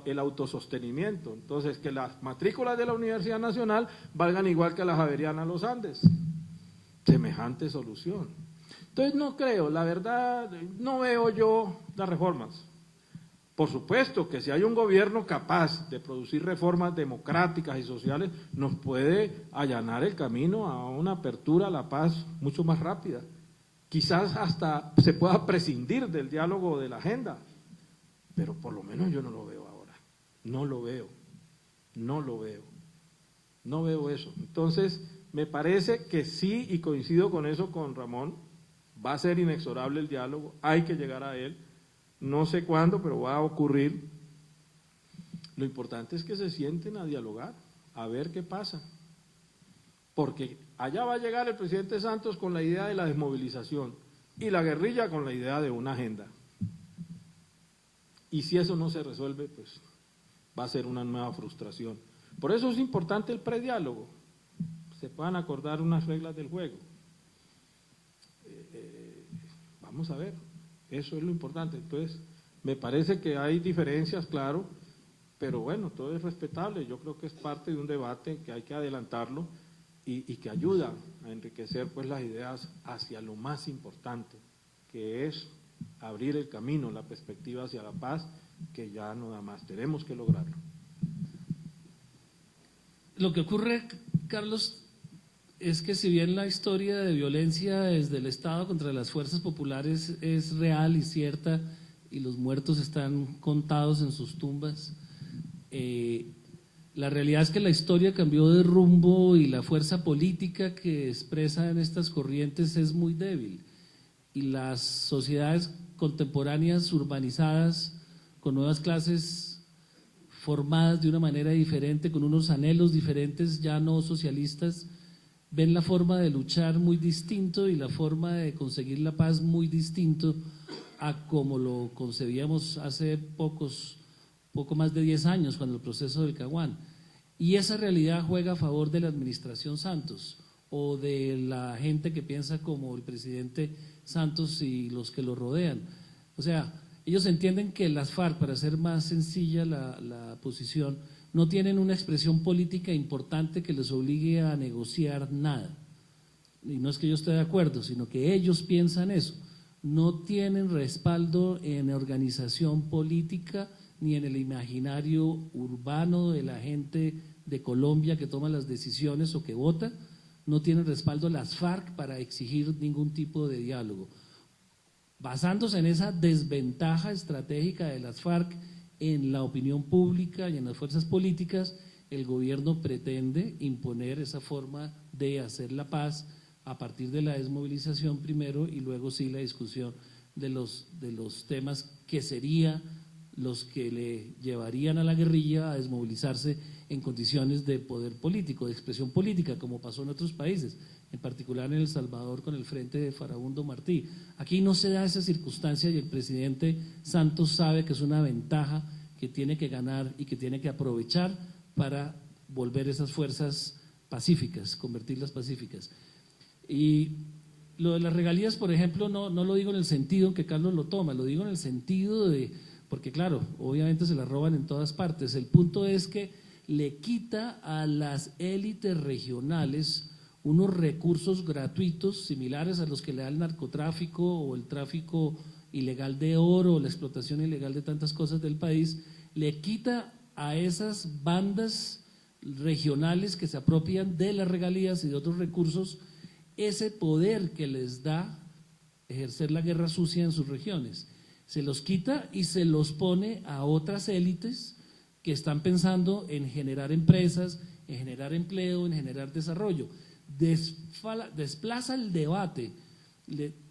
el autosostenimiento. Entonces, que las matrículas de la Universidad Nacional valgan igual que las Javerianas Los Andes. Semejante solución. Entonces, no creo, la verdad, no veo yo las reformas. Por supuesto que si hay un gobierno capaz de producir reformas democráticas y sociales, nos puede allanar el camino a una apertura a la paz mucho más rápida. Quizás hasta se pueda prescindir del diálogo de la agenda, pero por lo menos yo no lo veo ahora, no lo veo eso. Entonces, me parece que sí, y coincido con eso con Ramón, va a ser inexorable el diálogo, hay que llegar a él, no sé cuándo, pero va a ocurrir. Lo importante es que se sienten a dialogar, a ver qué pasa. Porque allá va a llegar el presidente Santos con la idea de la desmovilización y la guerrilla con la idea de una agenda. Y si eso no se resuelve, pues va a ser una nueva frustración. Por eso es importante el prediálogo, se puedan acordar unas reglas del juego. Vamos a ver, eso es lo importante. Entonces, me parece que hay diferencias, claro, pero bueno, todo es respetable. Yo creo que es parte de un debate que hay que adelantarlo. Y que ayuda a enriquecer pues las ideas hacia lo más importante, que es abrir el camino, la perspectiva hacia la paz, que ya nada más tenemos que lograrlo. Lo que ocurre, Carlos, es que si bien la historia de violencia desde el Estado contra las fuerzas populares es real y cierta, y los muertos están contados en sus tumbas, la realidad es que la historia cambió de rumbo y la fuerza política que expresan estas corrientes es muy débil. Y las sociedades contemporáneas, urbanizadas, con nuevas clases formadas de una manera diferente, con unos anhelos diferentes, ya no socialistas, ven la forma de luchar muy distinto y la forma de conseguir la paz muy distinto a como lo concebíamos hace poco más de 10 años, cuando el proceso del Caguán. Y esa realidad juega a favor de la administración Santos o de la gente que piensa como el presidente Santos y los que lo rodean. O sea, ellos entienden que las FARC, para hacer más sencilla la posición, no tienen una expresión política importante que les obligue a negociar nada. Y no es que yo esté de acuerdo, sino que ellos piensan eso. No tienen respaldo en organización política ni en el imaginario urbano de la gente de Colombia que toma las decisiones o que vota, no tienen respaldo las FARC para exigir ningún tipo de diálogo. Basándose en esa desventaja estratégica de las FARC en la opinión pública y en las fuerzas políticas, el gobierno pretende imponer esa forma de hacer la paz a partir de la desmovilización primero y luego sí la discusión de los temas que sería los que le llevarían a la guerrilla a desmovilizarse en condiciones de poder político, de expresión política, como pasó en otros países, en particular en El Salvador con el Frente de Farabundo Martí. Aquí no se da esa circunstancia y el presidente Santos sabe que es una ventaja que tiene que ganar y que tiene que aprovechar para volver esas fuerzas pacíficas, convertirlas pacíficas. Y lo de las regalías, por ejemplo, no lo digo en el sentido en que Carlos lo toma, lo digo en el sentido de, porque claro, obviamente se las roban en todas partes. El punto es que le quita a las élites regionales unos recursos gratuitos similares a los que le da el narcotráfico o el tráfico ilegal de oro o la explotación ilegal de tantas cosas del país, le quita a esas bandas regionales que se apropian de las regalías y de otros recursos ese poder que les da ejercer la guerra sucia en sus regiones. Se los quita y se los pone a otras élites que están pensando en generar empresas, en generar empleo, en generar desarrollo. desplaza el debate,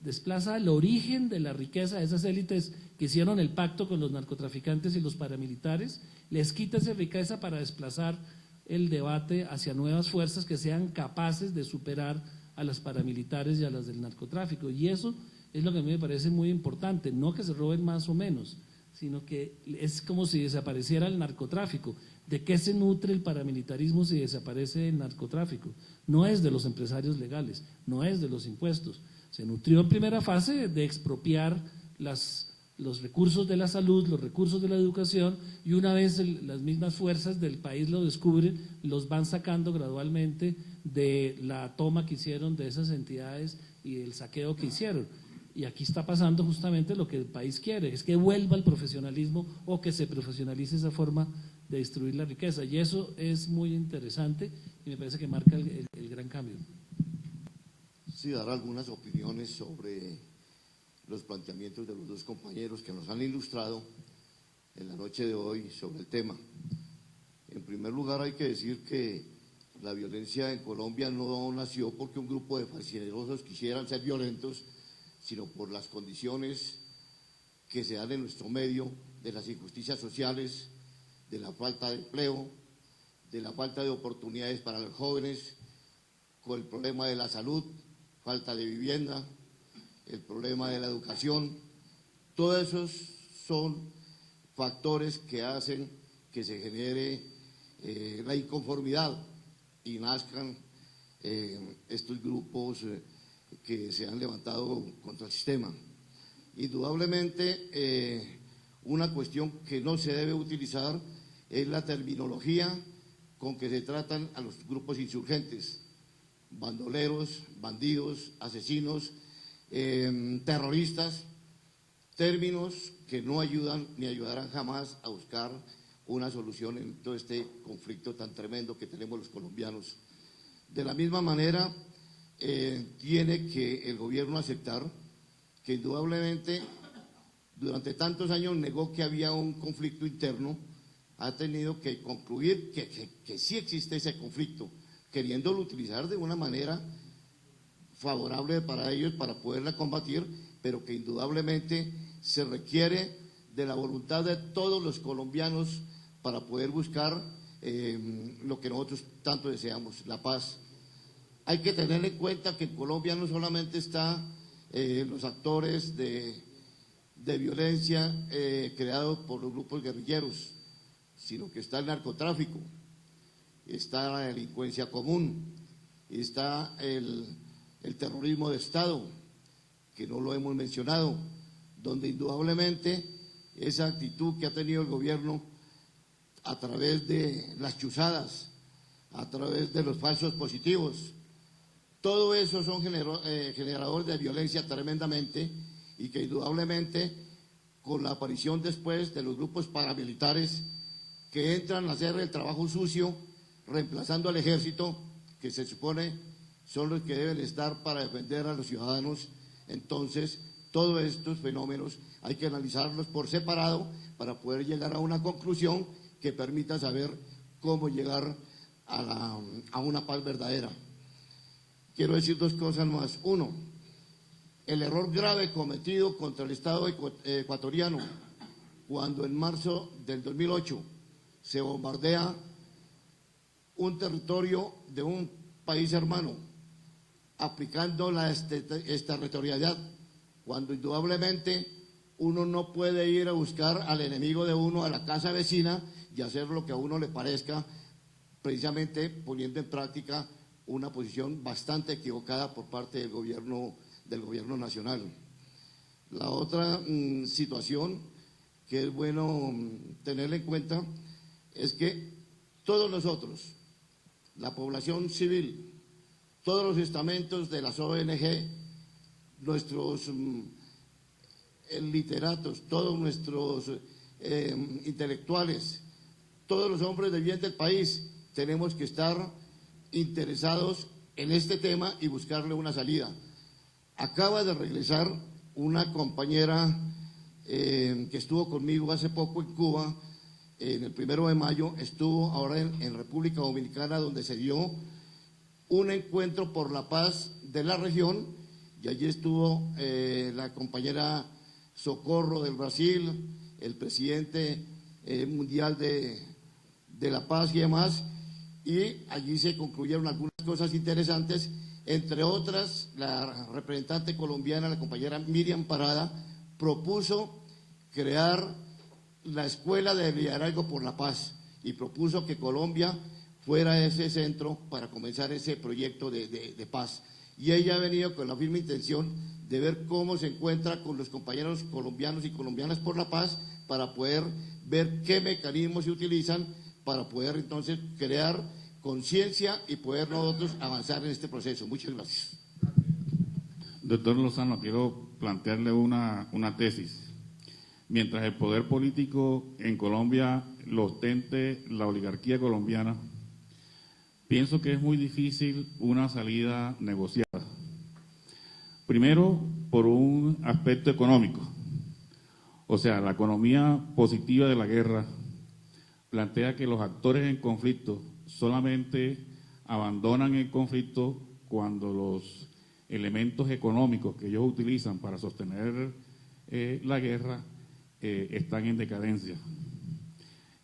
desplaza el origen de la riqueza de esas élites que hicieron el pacto con los narcotraficantes y los paramilitares, les quita esa riqueza para desplazar el debate hacia nuevas fuerzas que sean capaces de superar a las paramilitares y a las del narcotráfico. Y eso es lo que a mí me parece muy importante, no que se roben más o menos, sino que es como si desapareciera el narcotráfico. ¿De qué se nutre el paramilitarismo si desaparece el narcotráfico? No es de los empresarios legales, no es de los impuestos. Se nutrió en primera fase de expropiar los recursos de la salud, los recursos de la educación, y una vez las mismas fuerzas del país lo descubren, los van sacando gradualmente de la toma que hicieron de esas entidades y el saqueo que hicieron. Y aquí está pasando justamente lo que el país quiere, es que vuelva el profesionalismo o que se profesionalice esa forma de distribuir la riqueza. Y eso es muy interesante y me parece que marca el gran cambio. Sí, dar algunas opiniones sobre los planteamientos de los dos compañeros que nos han ilustrado en la noche de hoy sobre el tema. En primer lugar, hay que decir que la violencia en Colombia no nació porque un grupo de fascinerosos quisieran ser violentos, sino por las condiciones que se dan en nuestro medio, de las injusticias sociales, de la falta de empleo, de la falta de oportunidades para los jóvenes, con el problema de la salud, falta de vivienda, el problema de la educación. Todos esos son factores que hacen que se genere la inconformidad y nazcan estos grupos que se han levantado contra el sistema. Indudablemente, una cuestión que no se debe utilizar es la terminología con que se tratan a los grupos insurgentes: bandoleros, bandidos, asesinos, terroristas, términos que no ayudan ni ayudarán jamás a buscar una solución en todo este conflicto tan tremendo que tenemos los colombianos. De la misma manera, tiene que el gobierno aceptar que indudablemente durante tantos años negó que había un conflicto interno, ha tenido que concluir que sí existe ese conflicto, queriéndolo utilizar de una manera favorable para ellos para poderla combatir, pero que indudablemente se requiere de la voluntad de todos los colombianos para poder buscar lo que nosotros tanto deseamos, la paz. Hay que tener en cuenta que en Colombia no solamente están los actores de violencia creados por los grupos guerrilleros, sino que está el narcotráfico, está la delincuencia común, está el terrorismo de Estado, que no lo hemos mencionado, donde indudablemente esa actitud que ha tenido el gobierno a través de las chuzadas, a través de los falsos positivos, todo eso son generadores de violencia tremendamente, y que indudablemente con la aparición después de los grupos paramilitares que entran a hacer el trabajo sucio, reemplazando al ejército, que se supone son los que deben estar para defender a los ciudadanos. Entonces, todos estos fenómenos hay que analizarlos por separado para poder llegar a una conclusión que permita saber cómo llegar a una paz verdadera. Quiero decir dos cosas más. Uno, el error grave cometido contra el Estado ecuatoriano cuando en marzo del 2008 se bombardea un territorio de un país hermano, aplicando la extraterritorialidad, cuando indudablemente uno no puede ir a buscar al enemigo de uno a la casa vecina y hacer lo que a uno le parezca, precisamente poniendo en práctica una posición bastante equivocada por parte del gobierno nacional. La otra situación que es bueno tenerla en cuenta es que todos nosotros, la población civil, todos los estamentos de las ONG, nuestros literatos, todos nuestros intelectuales, todos los hombres de bien del país, tenemos que estar interesados en este tema y buscarle una salida. Acaba de regresar una compañera que estuvo conmigo hace poco en Cuba, en el 1 de mayo, estuvo ahora en República Dominicana, donde se dio un encuentro por la paz de la región, y allí estuvo la compañera Socorro del Brasil, el presidente mundial de la paz y demás, y allí se concluyeron algunas cosas interesantes, entre otras, la representante colombiana, la compañera Miriam Parada, propuso crear la Escuela de Liderazgo por la Paz y propuso que Colombia fuera ese centro para comenzar ese proyecto de paz. Y ella ha venido con la firme intención de ver cómo se encuentra con los compañeros colombianos y colombianas por la paz para poder ver qué mecanismos se utilizan para poder entonces crear conciencia y poder nosotros avanzar en este proceso. Muchas gracias. Doctor Lozano, quiero plantearle una tesis. Mientras el poder político en Colombia lo ostente la oligarquía colombiana, pienso que es muy difícil una salida negociada. Primero, por un aspecto económico. O sea, la economía positiva de la guerra plantea que los actores en conflicto solamente abandonan el conflicto cuando los elementos económicos que ellos utilizan para sostener la guerra están en decadencia.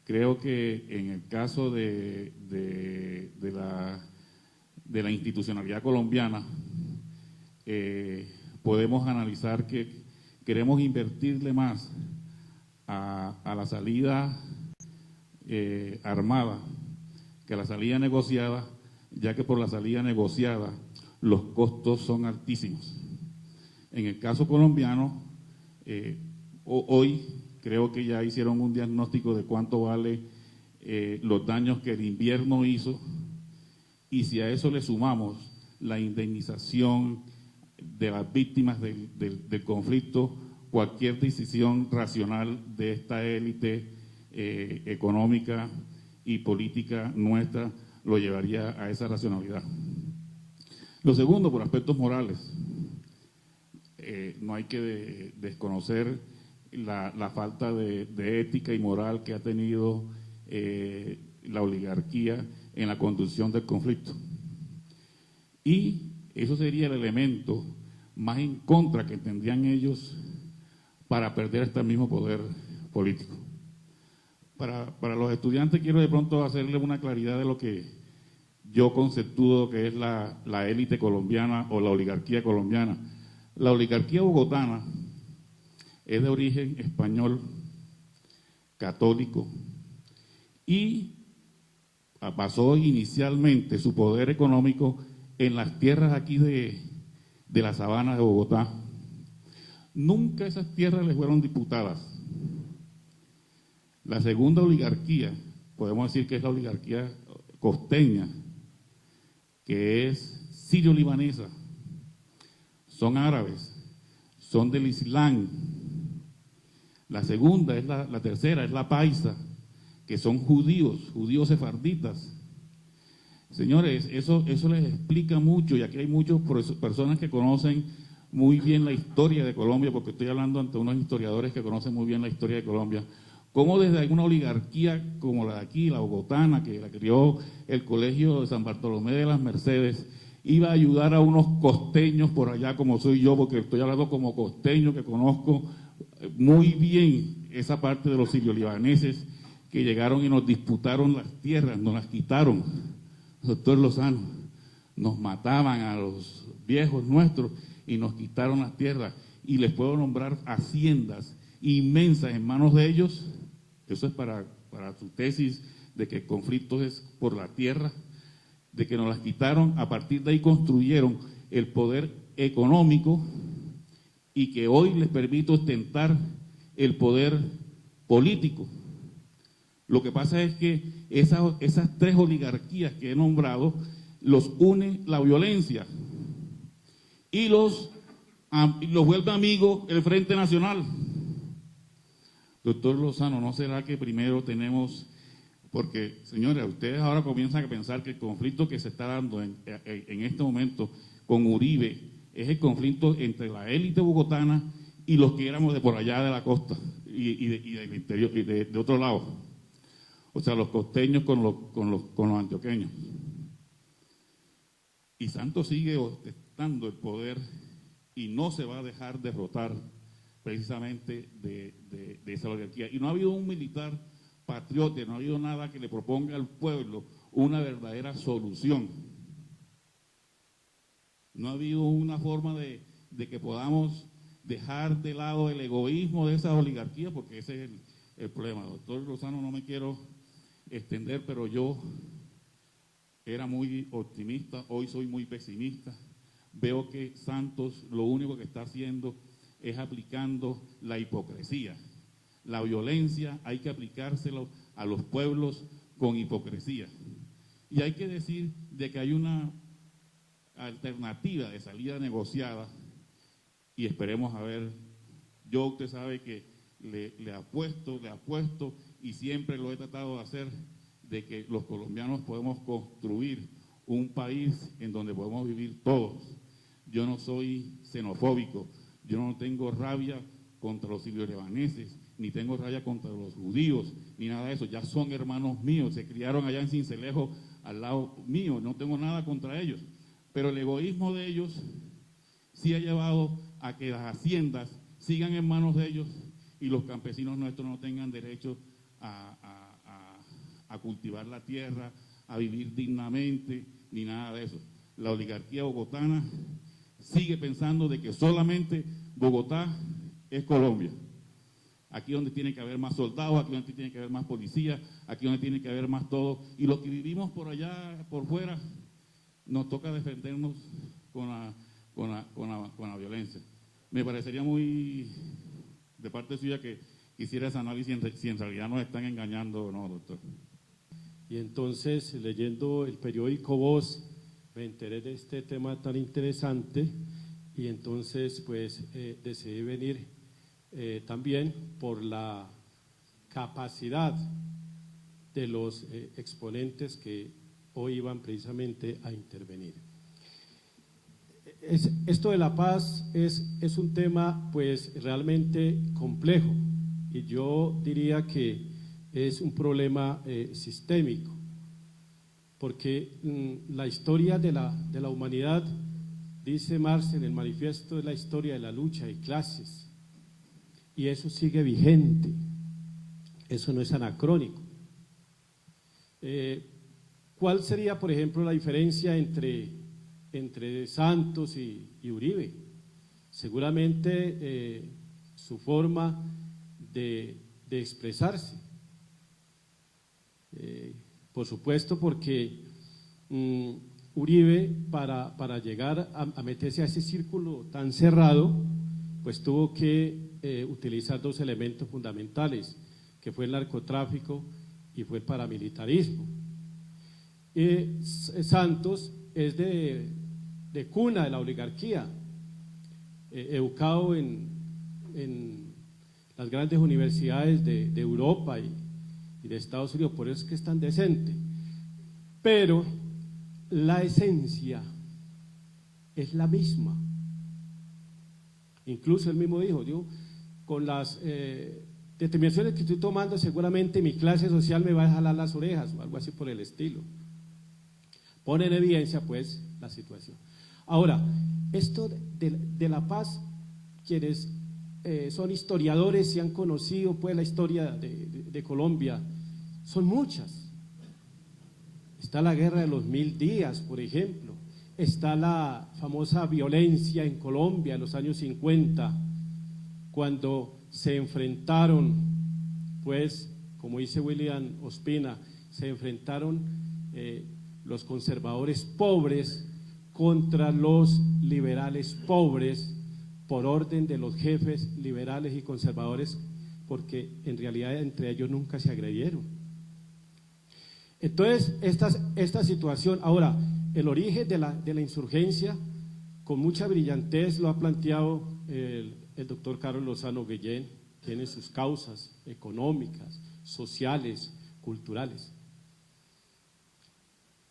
Creo que en el caso de la institucionalidad colombiana, podemos analizar que queremos invertirle más a la salida armada que a la salida negociada, ya que por la salida negociada los costos son altísimos. En el caso colombiano, hoy creo que ya hicieron un diagnóstico de cuánto vale los daños que el invierno hizo, y si a eso le sumamos la indemnización de las víctimas del conflicto, cualquier decisión racional de esta élite económica y política nuestra lo llevaría a esa racionalidad. Lo segundo, por aspectos morales, no hay que desconocer la falta de ética y moral que ha tenido la oligarquía en la conducción del conflicto. Y eso sería el elemento más en contra que tendrían ellos para perder este mismo poder político. Para los estudiantes quiero de pronto hacerles una claridad de lo que yo conceptúo que es la élite colombiana o la oligarquía colombiana. La oligarquía bogotana es de origen español, católico, y basó inicialmente su poder económico en las tierras aquí de la sabana de Bogotá. Nunca esas tierras les fueron disputadas. La segunda oligarquía, podemos decir que es la oligarquía costeña, que es sirio-libanesa, son árabes, son del Islam. La segunda, la tercera, es la paisa, que son judíos sefarditas. Señores, eso les explica mucho, y aquí hay muchas personas que conocen muy bien la historia de Colombia, porque estoy hablando ante unos historiadores que conocen muy bien la historia de Colombia, cómo desde alguna oligarquía como la de aquí, la bogotana, que la crió el Colegio de San Bartolomé de las Mercedes, iba a ayudar a unos costeños por allá como soy yo, porque estoy hablando como costeño que conozco muy bien esa parte de los sirio-libaneses que llegaron y nos disputaron las tierras, nos las quitaron. Doctor Lozano, nos mataban a los viejos nuestros y nos quitaron las tierras, y les puedo nombrar haciendas inmensas en manos de ellos. Eso es para tu tesis de que el conflicto es por la tierra, de que nos las quitaron. A partir de ahí construyeron el poder económico y que hoy les permite ostentar el poder político. Lo que pasa es que esas tres oligarquías que he nombrado los une la violencia y los vuelve amigos el Frente Nacional. Doctor Lozano, ¿no será que primero tenemos, porque señores, ustedes ahora comienzan a pensar que el conflicto que se está dando en este momento con Uribe es el conflicto entre la élite bogotana y los que éramos de por allá de la costa y del interior y de otro lado? O sea, los costeños con los antioqueños. Y Santos sigue ostentando el poder y no se va a dejar derrotar precisamente de esa oligarquía. Y no ha habido un militar patriota, no ha habido nada que le proponga al pueblo una verdadera solución. No ha habido una forma de que podamos dejar de lado el egoísmo de esa oligarquía, porque ese es el problema. Doctor Lozano, no me quiero extender, pero yo era muy optimista, hoy soy muy pesimista. Veo que Santos lo único que está haciendo es aplicando la hipocresía. La violencia hay que aplicárselo a los pueblos con hipocresía. Y hay que decir de que hay una alternativa de salida negociada y esperemos a ver. Yo, usted sabe que le apuesto y siempre lo he tratado de hacer, de que los colombianos podemos construir un país en donde podemos vivir todos. Yo no soy xenofóbico, yo no tengo rabia contra los sirio-libaneses, ni tengo rabia contra los judíos, ni nada de eso. Ya son hermanos míos, se criaron allá en Sincelejo al lado mío, no tengo nada contra ellos. Pero el egoísmo de ellos sí ha llevado a que las haciendas sigan en manos de ellos y los campesinos nuestros no tengan derecho a cultivar la tierra, a vivir dignamente, ni nada de eso. La oligarquía bogotana sigue pensando de que solamente Bogotá es Colombia. Aquí donde tiene que haber más soldados, aquí donde tiene que haber más policía, aquí donde tiene que haber más todo. Y los que vivimos por allá, por fuera, nos toca defendernos con la violencia. Me parecería muy de parte suya que hiciera ese análisis si en realidad nos están engañando o no, doctor. Y entonces, leyendo el periódico Voz, me enteré de este tema tan interesante y entonces pues decidí venir también por la capacidad de los exponentes que hoy iban precisamente a intervenir. Esto de la paz es un tema pues realmente complejo y yo diría que es un problema sistémico, porque la historia de la humanidad, dice Marx en el manifiesto, es la historia de la lucha de clases y eso sigue vigente, eso no es anacrónico. ¿Cuál sería, por ejemplo, la diferencia entre Santos y Uribe? Seguramente su forma de expresarse. Por supuesto, porque Uribe, para llegar a meterse a ese círculo tan cerrado, pues tuvo que utilizar dos elementos fundamentales, que fue el narcotráfico y fue el paramilitarismo. Santos es de cuna de la oligarquía, educado en las grandes universidades de Europa y de Estados Unidos, por eso es que es tan decente, pero la esencia es la misma. Incluso él mismo dijo, yo con las determinaciones que estoy tomando seguramente mi clase social me va a jalar las orejas o algo así por el estilo. Pone en evidencia pues la situación. Ahora, esto de la paz, quienes son historiadores y han conocido pues la historia de Colombia, son muchas. Está la guerra de los 1000 días, por ejemplo, está la famosa violencia en Colombia en los años 50, cuando se enfrentaron, pues, como dice William Ospina, se enfrentaron los conservadores pobres contra los liberales pobres, por orden de los jefes liberales y conservadores, porque en realidad entre ellos nunca se agredieron. Entonces, esta situación, ahora, el origen de la insurgencia, con mucha brillantez lo ha planteado el doctor Carlos Lozano Guillén, tiene sus causas económicas, sociales, culturales.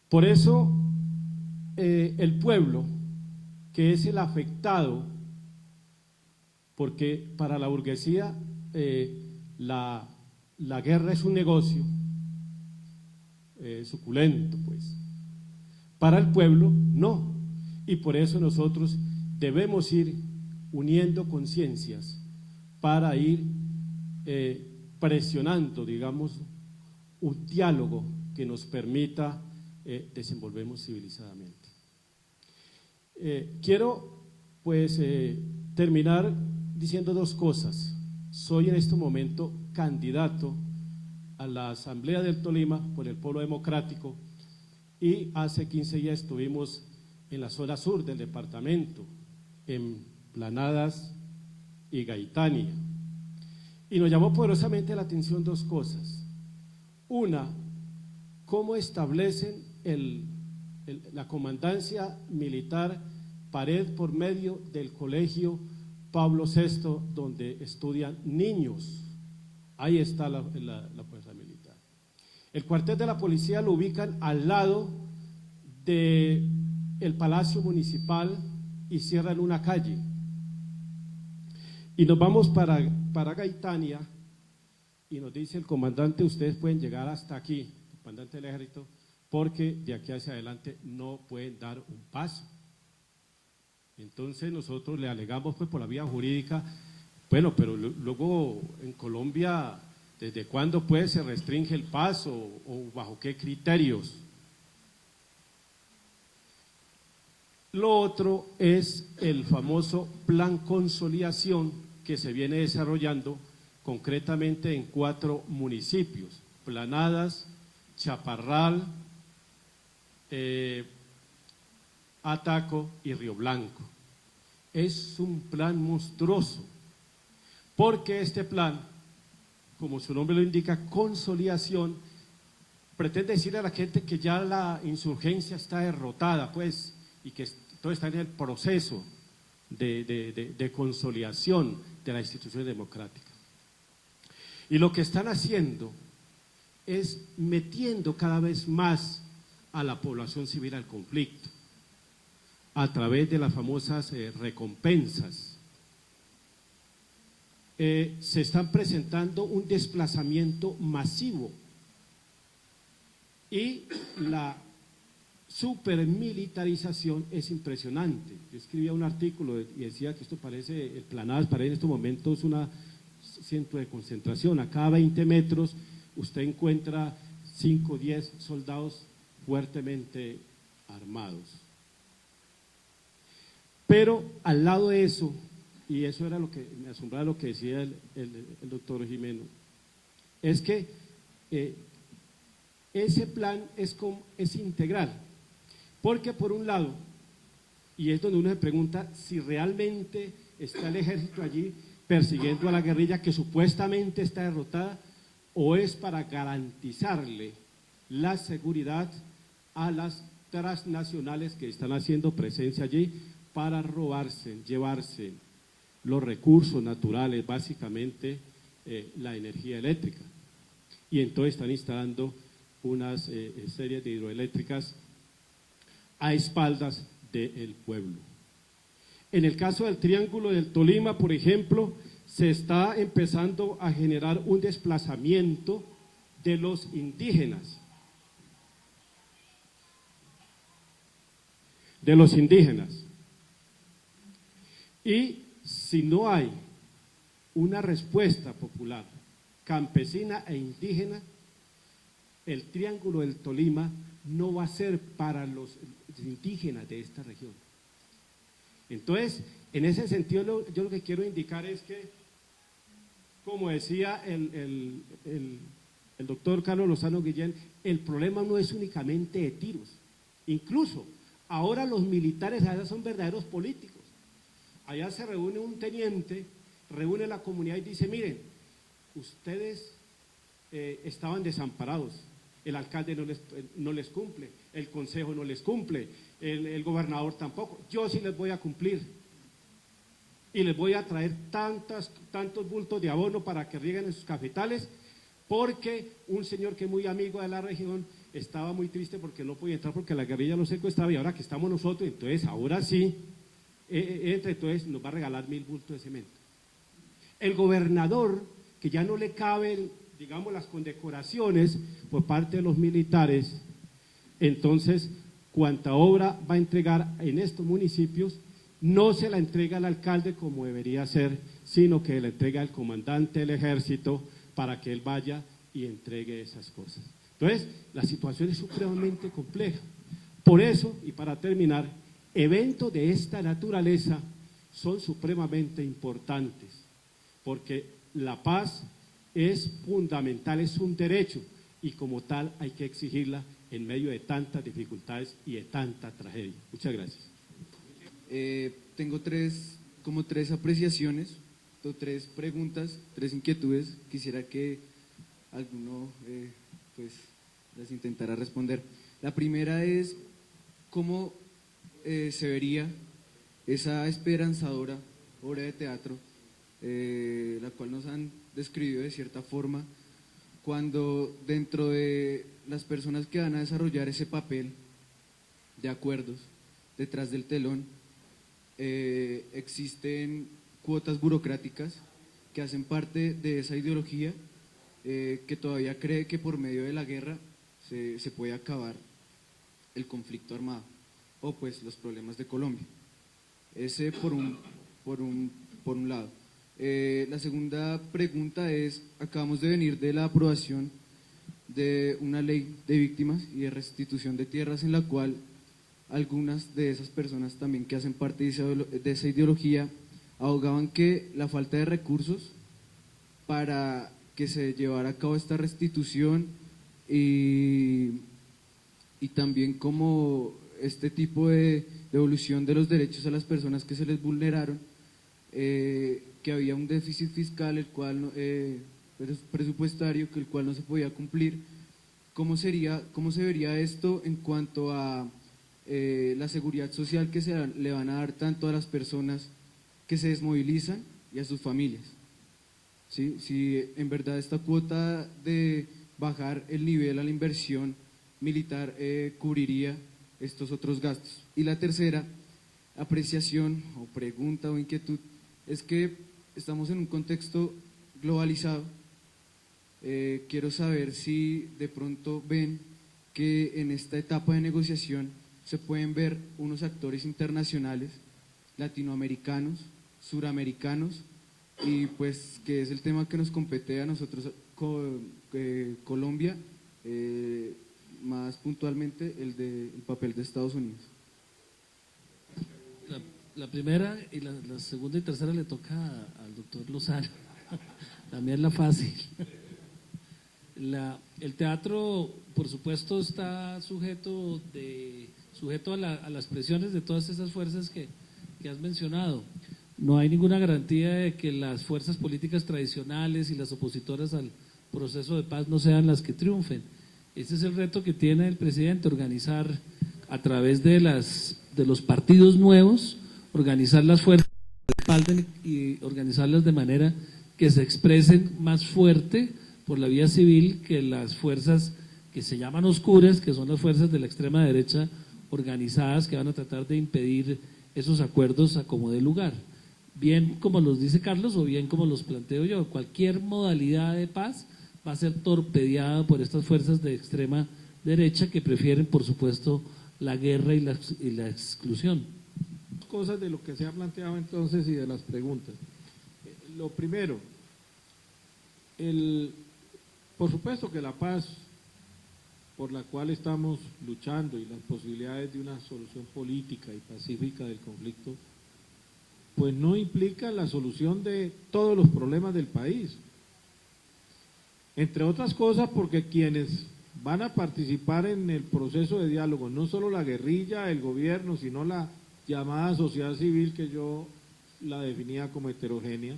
Por eso, el pueblo, que es el afectado, porque para la burguesía la guerra es un negocio suculento, pues. Para el pueblo, no. y por eso nosotros debemos ir uniendo conciencias para ir presionando, digamos, un diálogo que nos permita desenvolvernos civilizadamente. Quiero pues terminar diciendo dos cosas. Soy en este momento candidato a la Asamblea del Tolima por el Polo Democrático y hace 15 días estuvimos en la zona sur del departamento, en Planadas y Gaitania. Y nos llamó poderosamente la atención dos cosas. Una, cómo establecen la comandancia militar Pared por medio del colegio Pablo VI, donde estudian niños. Ahí está la fuerza militar. El cuartel de la policía lo ubican al lado del Palacio Municipal y cierran una calle. Y nos vamos para Gaitania y nos dice el comandante, ustedes pueden llegar hasta aquí, el comandante del ejército, porque de aquí hacia adelante no pueden dar un paso. Entonces nosotros le alegamos pues por la vía jurídica, bueno, pero luego en Colombia, ¿desde cuándo pues se restringe el paso o bajo qué criterios? Lo otro es el famoso plan consolidación que se viene desarrollando concretamente en 4 municipios, Planadas, Chaparral, Ataco y Río Blanco. Es un plan monstruoso, porque este plan, como su nombre lo indica, consolidación, pretende decirle a la gente que ya la insurgencia está derrotada, pues, y que todo está en el proceso de consolidación de las instituciones democráticas. Y lo que están haciendo es metiendo cada vez más a la población civil al conflicto, a través de las famosas recompensas. Se están presentando un desplazamiento masivo y la supermilitarización es impresionante. Yo escribía un artículo y decía que esto parece, el Planadas parece en estos momentos un centro de concentración. A cada 20 metros usted encuentra 5 o 10 soldados fuertemente armados. Pero al lado de eso, y eso era lo que me asombraba lo que decía el doctor Jimeno, es que ese plan es integral, porque por un lado, y es donde uno se pregunta si realmente está el ejército allí persiguiendo a la guerrilla que supuestamente está derrotada, o es para garantizarle la seguridad a las transnacionales que están haciendo presencia allí para robarse, llevarse los recursos naturales, básicamente la energía eléctrica. Y entonces están instalando unas series de hidroeléctricas a espaldas del pueblo. En el caso del Triángulo del Tolima, por ejemplo, se está empezando a generar un desplazamiento de los indígenas. Y si no hay una respuesta popular, campesina e indígena, el Triángulo del Tolima no va a ser para los indígenas de esta región. Entonces, en ese sentido, yo lo que quiero indicar es que, como decía el doctor Carlos Lozano Guillén, el problema no es únicamente de tiros. Incluso, ahora los militares allá son verdaderos políticos. Allá se reúne un teniente, reúne la comunidad y dice, miren, ustedes estaban desamparados, el alcalde no les cumple, el consejo no les cumple, el gobernador tampoco, yo sí les voy a cumplir y les voy a traer tantos bultos de abono para que rieguen en sus cafetales, porque un señor que es muy amigo de la región estaba muy triste porque no podía entrar porque la guerrilla lo secuestraba, y ahora que estamos nosotros, entonces ahora sí, entonces nos va a regalar 1000 bultos de cemento. El gobernador, que ya no le caben, digamos, las condecoraciones por parte de los militares, entonces cuánta obra va a entregar en estos municipios, no se la entrega al alcalde como debería ser, sino que la entrega al comandante del ejército para que él vaya y entregue esas cosas. Entonces, la situación es supremamente compleja. Por eso, y para terminar, eventos de esta naturaleza son supremamente importantes, porque la paz es fundamental, es un derecho, y como tal hay que exigirla en medio de tantas dificultades y de tanta tragedia. Muchas gracias. Tengo tres apreciaciones, o tres preguntas, tres inquietudes. Quisiera que alguno pues las intentara responder. La primera es, ¿cómo se vería esa esperanzadora obra de teatro, la cual nos han describido de cierta forma, cuando dentro de las personas que van a desarrollar ese papel de acuerdos, detrás del telón, existen cuotas burocráticas que hacen parte de esa ideología que todavía cree que por medio de la guerra se puede acabar el conflicto armado o pues los problemas de Colombia? Ese por un lado. La segunda pregunta es, acabamos de venir de la aprobación de una ley de víctimas y de restitución de tierras en la cual algunas de esas personas también que hacen parte de esa ideología abogaban que la falta de recursos para que se llevara a cabo esta restitución y también como este tipo de devolución de los derechos a las personas que se les vulneraron, que había un déficit fiscal el cual presupuestario que el cual no se podía cumplir. ¿Cómo se vería esto en cuanto a la seguridad social que le van a dar tanto a las personas que se desmovilizan y a sus familias? ¿Sí? Si en verdad esta cuota de bajar el nivel a la inversión militar cubriría estos otros gastos. Y la tercera apreciación o pregunta o inquietud es que estamos en un contexto globalizado. Quiero saber si de pronto ven que en esta etapa de negociación se pueden ver unos actores internacionales, latinoamericanos, suramericanos, y pues que es el tema que nos compete a nosotros, Colombia, más puntualmente el papel de Estados Unidos. La primera y la segunda y tercera le toca al doctor Lozano. La mía es la fácil. El teatro, por supuesto, está sujeto a las presiones de todas esas fuerzas que has mencionado. No hay ninguna garantía de que las fuerzas políticas tradicionales y las opositoras al proceso de paz no sean las que triunfen. Ese es el reto que tiene el presidente, organizar a través de los partidos nuevos, organizar las fuerzas que respalden y organizarlas de manera que se expresen más fuerte por la vía civil que las fuerzas que se llaman oscuras, que son las fuerzas de la extrema derecha organizadas que van a tratar de impedir esos acuerdos a como dé lugar. Bien como los dice Carlos o bien como los planteo yo, cualquier modalidad de paz va a ser torpedeada por estas fuerzas de extrema derecha que prefieren, por supuesto, la guerra y la exclusión. Cosas de lo que se ha planteado entonces y de las preguntas. Lo primero, por supuesto que la paz por la cual estamos luchando y las posibilidades de una solución política y pacífica del conflicto, pues no implica la solución de todos los problemas del país. Entre otras cosas porque quienes van a participar en el proceso de diálogo, no solo la guerrilla, el gobierno, sino la llamada sociedad civil, que yo la definía como heterogénea,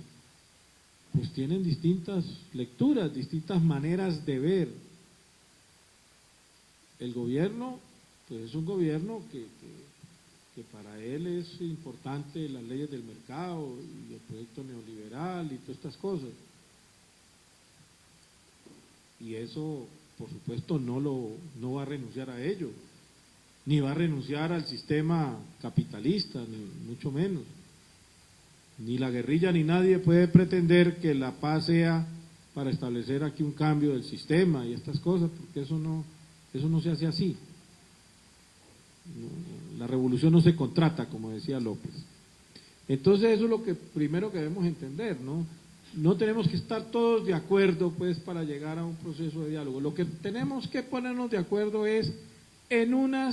pues tienen distintas lecturas, distintas maneras de ver. El gobierno, pues es un gobierno que para él es importante las leyes del mercado y el proyecto neoliberal y todas estas cosas. Y eso, por supuesto, no va a renunciar a ello, ni va a renunciar al sistema capitalista, ni mucho menos. Ni la guerrilla ni nadie puede pretender que la paz sea para establecer aquí un cambio del sistema y estas cosas, porque eso no se hace así. ¿no? La revolución no se contrata, como decía López. Entonces eso es lo que primero que debemos entender, ¿no? No tenemos que estar todos de acuerdo, pues, para llegar a un proceso de diálogo. Lo que tenemos que ponernos de acuerdo es en una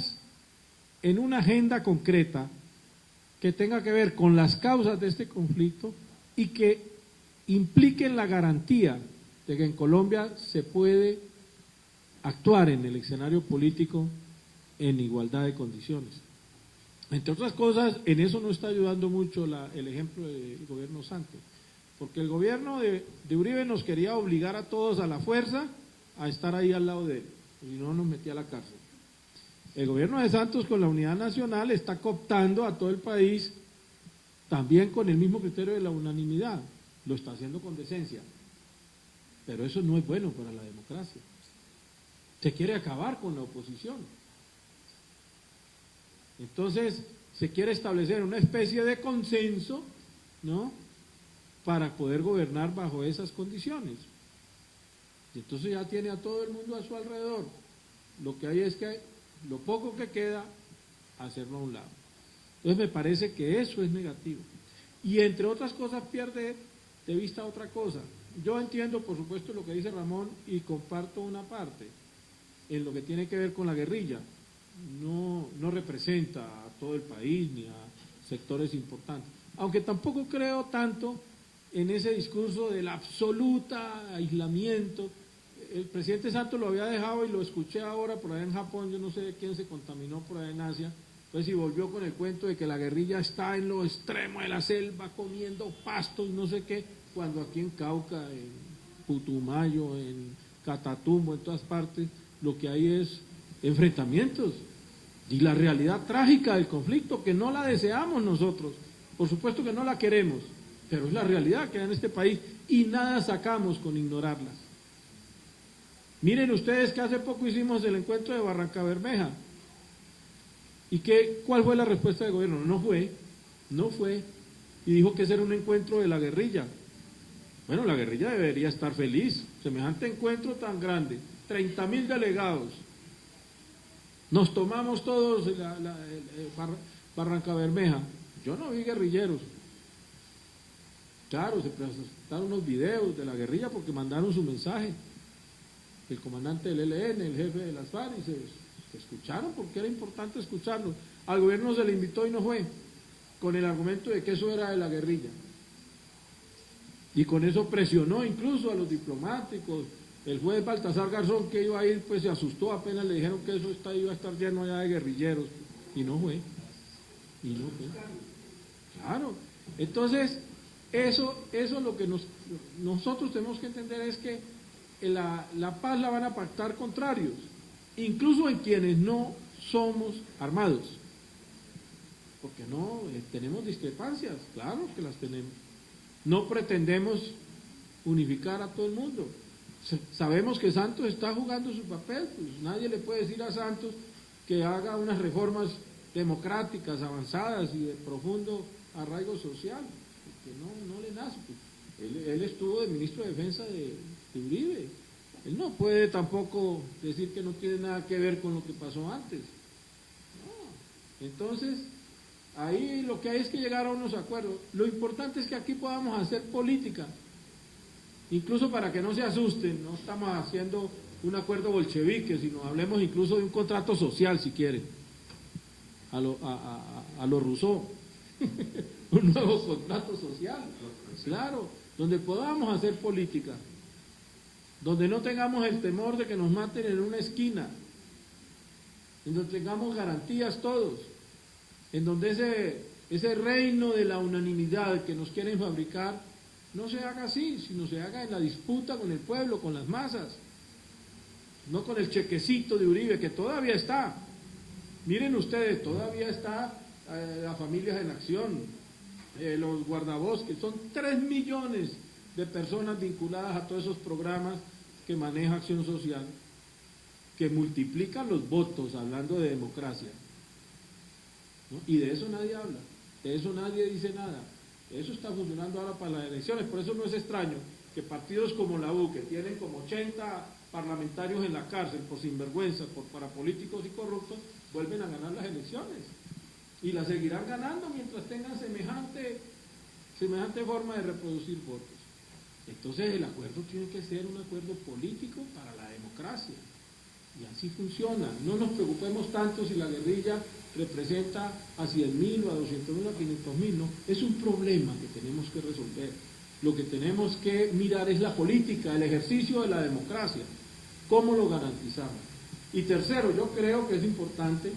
agenda concreta que tenga que ver con las causas de este conflicto y que impliquen la garantía de que en Colombia se puede actuar en el escenario político en igualdad de condiciones. Entre otras cosas, en eso no está ayudando mucho el ejemplo del gobierno Santos, porque el gobierno de Uribe nos quería obligar a todos a la fuerza a estar ahí al lado de él, y no nos metía a la cárcel. El gobierno de Santos con la unidad nacional está cooptando a todo el país también con el mismo criterio de la unanimidad, lo está haciendo con decencia, pero eso no es bueno para la democracia. Se quiere acabar con la oposición. Entonces, se quiere establecer una especie de consenso, ¿no?, para poder gobernar bajo esas condiciones. Y entonces ya tiene a todo el mundo a su alrededor. Lo que hay es que lo poco que queda, hacerlo a un lado. Entonces me parece que eso es negativo. Y entre otras cosas pierde de vista otra cosa. Yo entiendo, por supuesto, lo que dice Ramón y comparto una parte en lo que tiene que ver con la guerrilla. No representa a todo el país ni a sectores importantes. Aunque tampoco creo tanto en ese discurso del absoluta aislamiento. El presidente Santos lo había dejado y lo escuché ahora por allá en Japón, yo no sé de quién se contaminó por allá en Asia, pues y volvió con el cuento de que la guerrilla está en lo extremo de la selva comiendo pasto y no sé qué, cuando aquí en Cauca, en Putumayo, en Catatumbo, en todas partes, lo que hay es enfrentamientos y la realidad trágica del conflicto, que no la deseamos nosotros, por supuesto que no la queremos, pero es la realidad que hay en este país y nada sacamos con ignorarla. Miren ustedes que hace poco hicimos el encuentro de Barranca Bermeja. ¿Y cuál fue la respuesta del gobierno? No fue. Y dijo que ese era un encuentro de la guerrilla. Bueno, la guerrilla debería estar feliz. Semejante encuentro tan grande. 30.000 delegados. Nos tomamos todos Barranca Bermeja. Yo no vi guerrilleros. Claro, se presentaron unos videos de la guerrilla porque mandaron su mensaje. El comandante del ELN, el jefe de las FARC, y se escucharon porque era importante escucharlo. Al gobierno se le invitó y no fue, con el argumento de que eso era de la guerrilla. Y con eso presionó incluso a los diplomáticos. El juez Baltasar Garzón, que iba a ir, pues se asustó apenas le dijeron que eso iba a estar lleno allá de guerrilleros. Y no fue. Claro. Entonces, eso lo que nosotros tenemos que entender es que la paz la van a pactar contrarios, incluso en quienes no somos armados, porque no tenemos discrepancias, claro que las tenemos. No pretendemos unificar a todo el mundo. Sabemos que Santos está jugando su papel, pues nadie le puede decir a Santos que haga unas reformas democráticas, avanzadas y de profundo arraigo social, porque no le nace. Pues. Él estuvo de ministro de Defensa de Uribe. Él no puede tampoco decir que no tiene nada que ver con lo que pasó antes. No. Entonces, ahí lo que hay es que llegar a unos acuerdos. Lo importante es que aquí podamos hacer política, incluso para que no se asusten. No estamos haciendo un acuerdo bolchevique, sino hablemos incluso de un contrato social, si quieren, a lo Rousseau. Un nuevo contrato social, claro, donde podamos hacer política, donde no tengamos el temor de que nos maten en una esquina, en donde tengamos garantías todos, en donde ese reino de la unanimidad que nos quieren fabricar no se haga así, sino se haga en la disputa con el pueblo, con las masas, no con el chequecito de Uribe, que todavía está. Miren ustedes, todavía está las familias en acción, los guardabosques, son 3 millones de personas vinculadas a todos esos programas que maneja Acción Social, que multiplican los votos, hablando de democracia, ¿no? Y de eso nadie habla, de eso nadie dice nada. Eso está funcionando ahora para las elecciones, por eso no es extraño que partidos como la U, que tienen como 80 parlamentarios en la cárcel por sinvergüenza, por parapolíticos y corruptos, vuelven a ganar las elecciones y las seguirán ganando mientras tengan semejante forma de reproducir votos. Entonces el acuerdo tiene que ser un acuerdo político para la democracia. Y así funciona. No nos preocupemos tanto si la guerrilla representa a 100.000 o a 200.000 o a 500.000, no. Es un problema que tenemos que resolver. Lo que tenemos que mirar es la política, el ejercicio de la democracia. ¿Cómo lo garantizamos? Y tercero, yo creo que es importante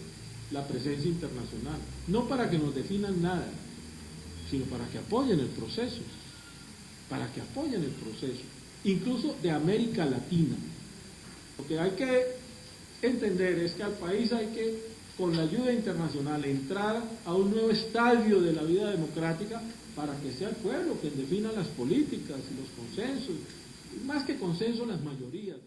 la presencia internacional. No para que nos definan nada, sino para que apoyen el proceso. Para que apoyen el proceso. Incluso de América Latina. Lo que hay que entender es que al país hay que, con la ayuda internacional, entrar a un nuevo estadio de la vida democrática para que sea el pueblo quien defina las políticas y los consensos, y más que consenso, las mayorías.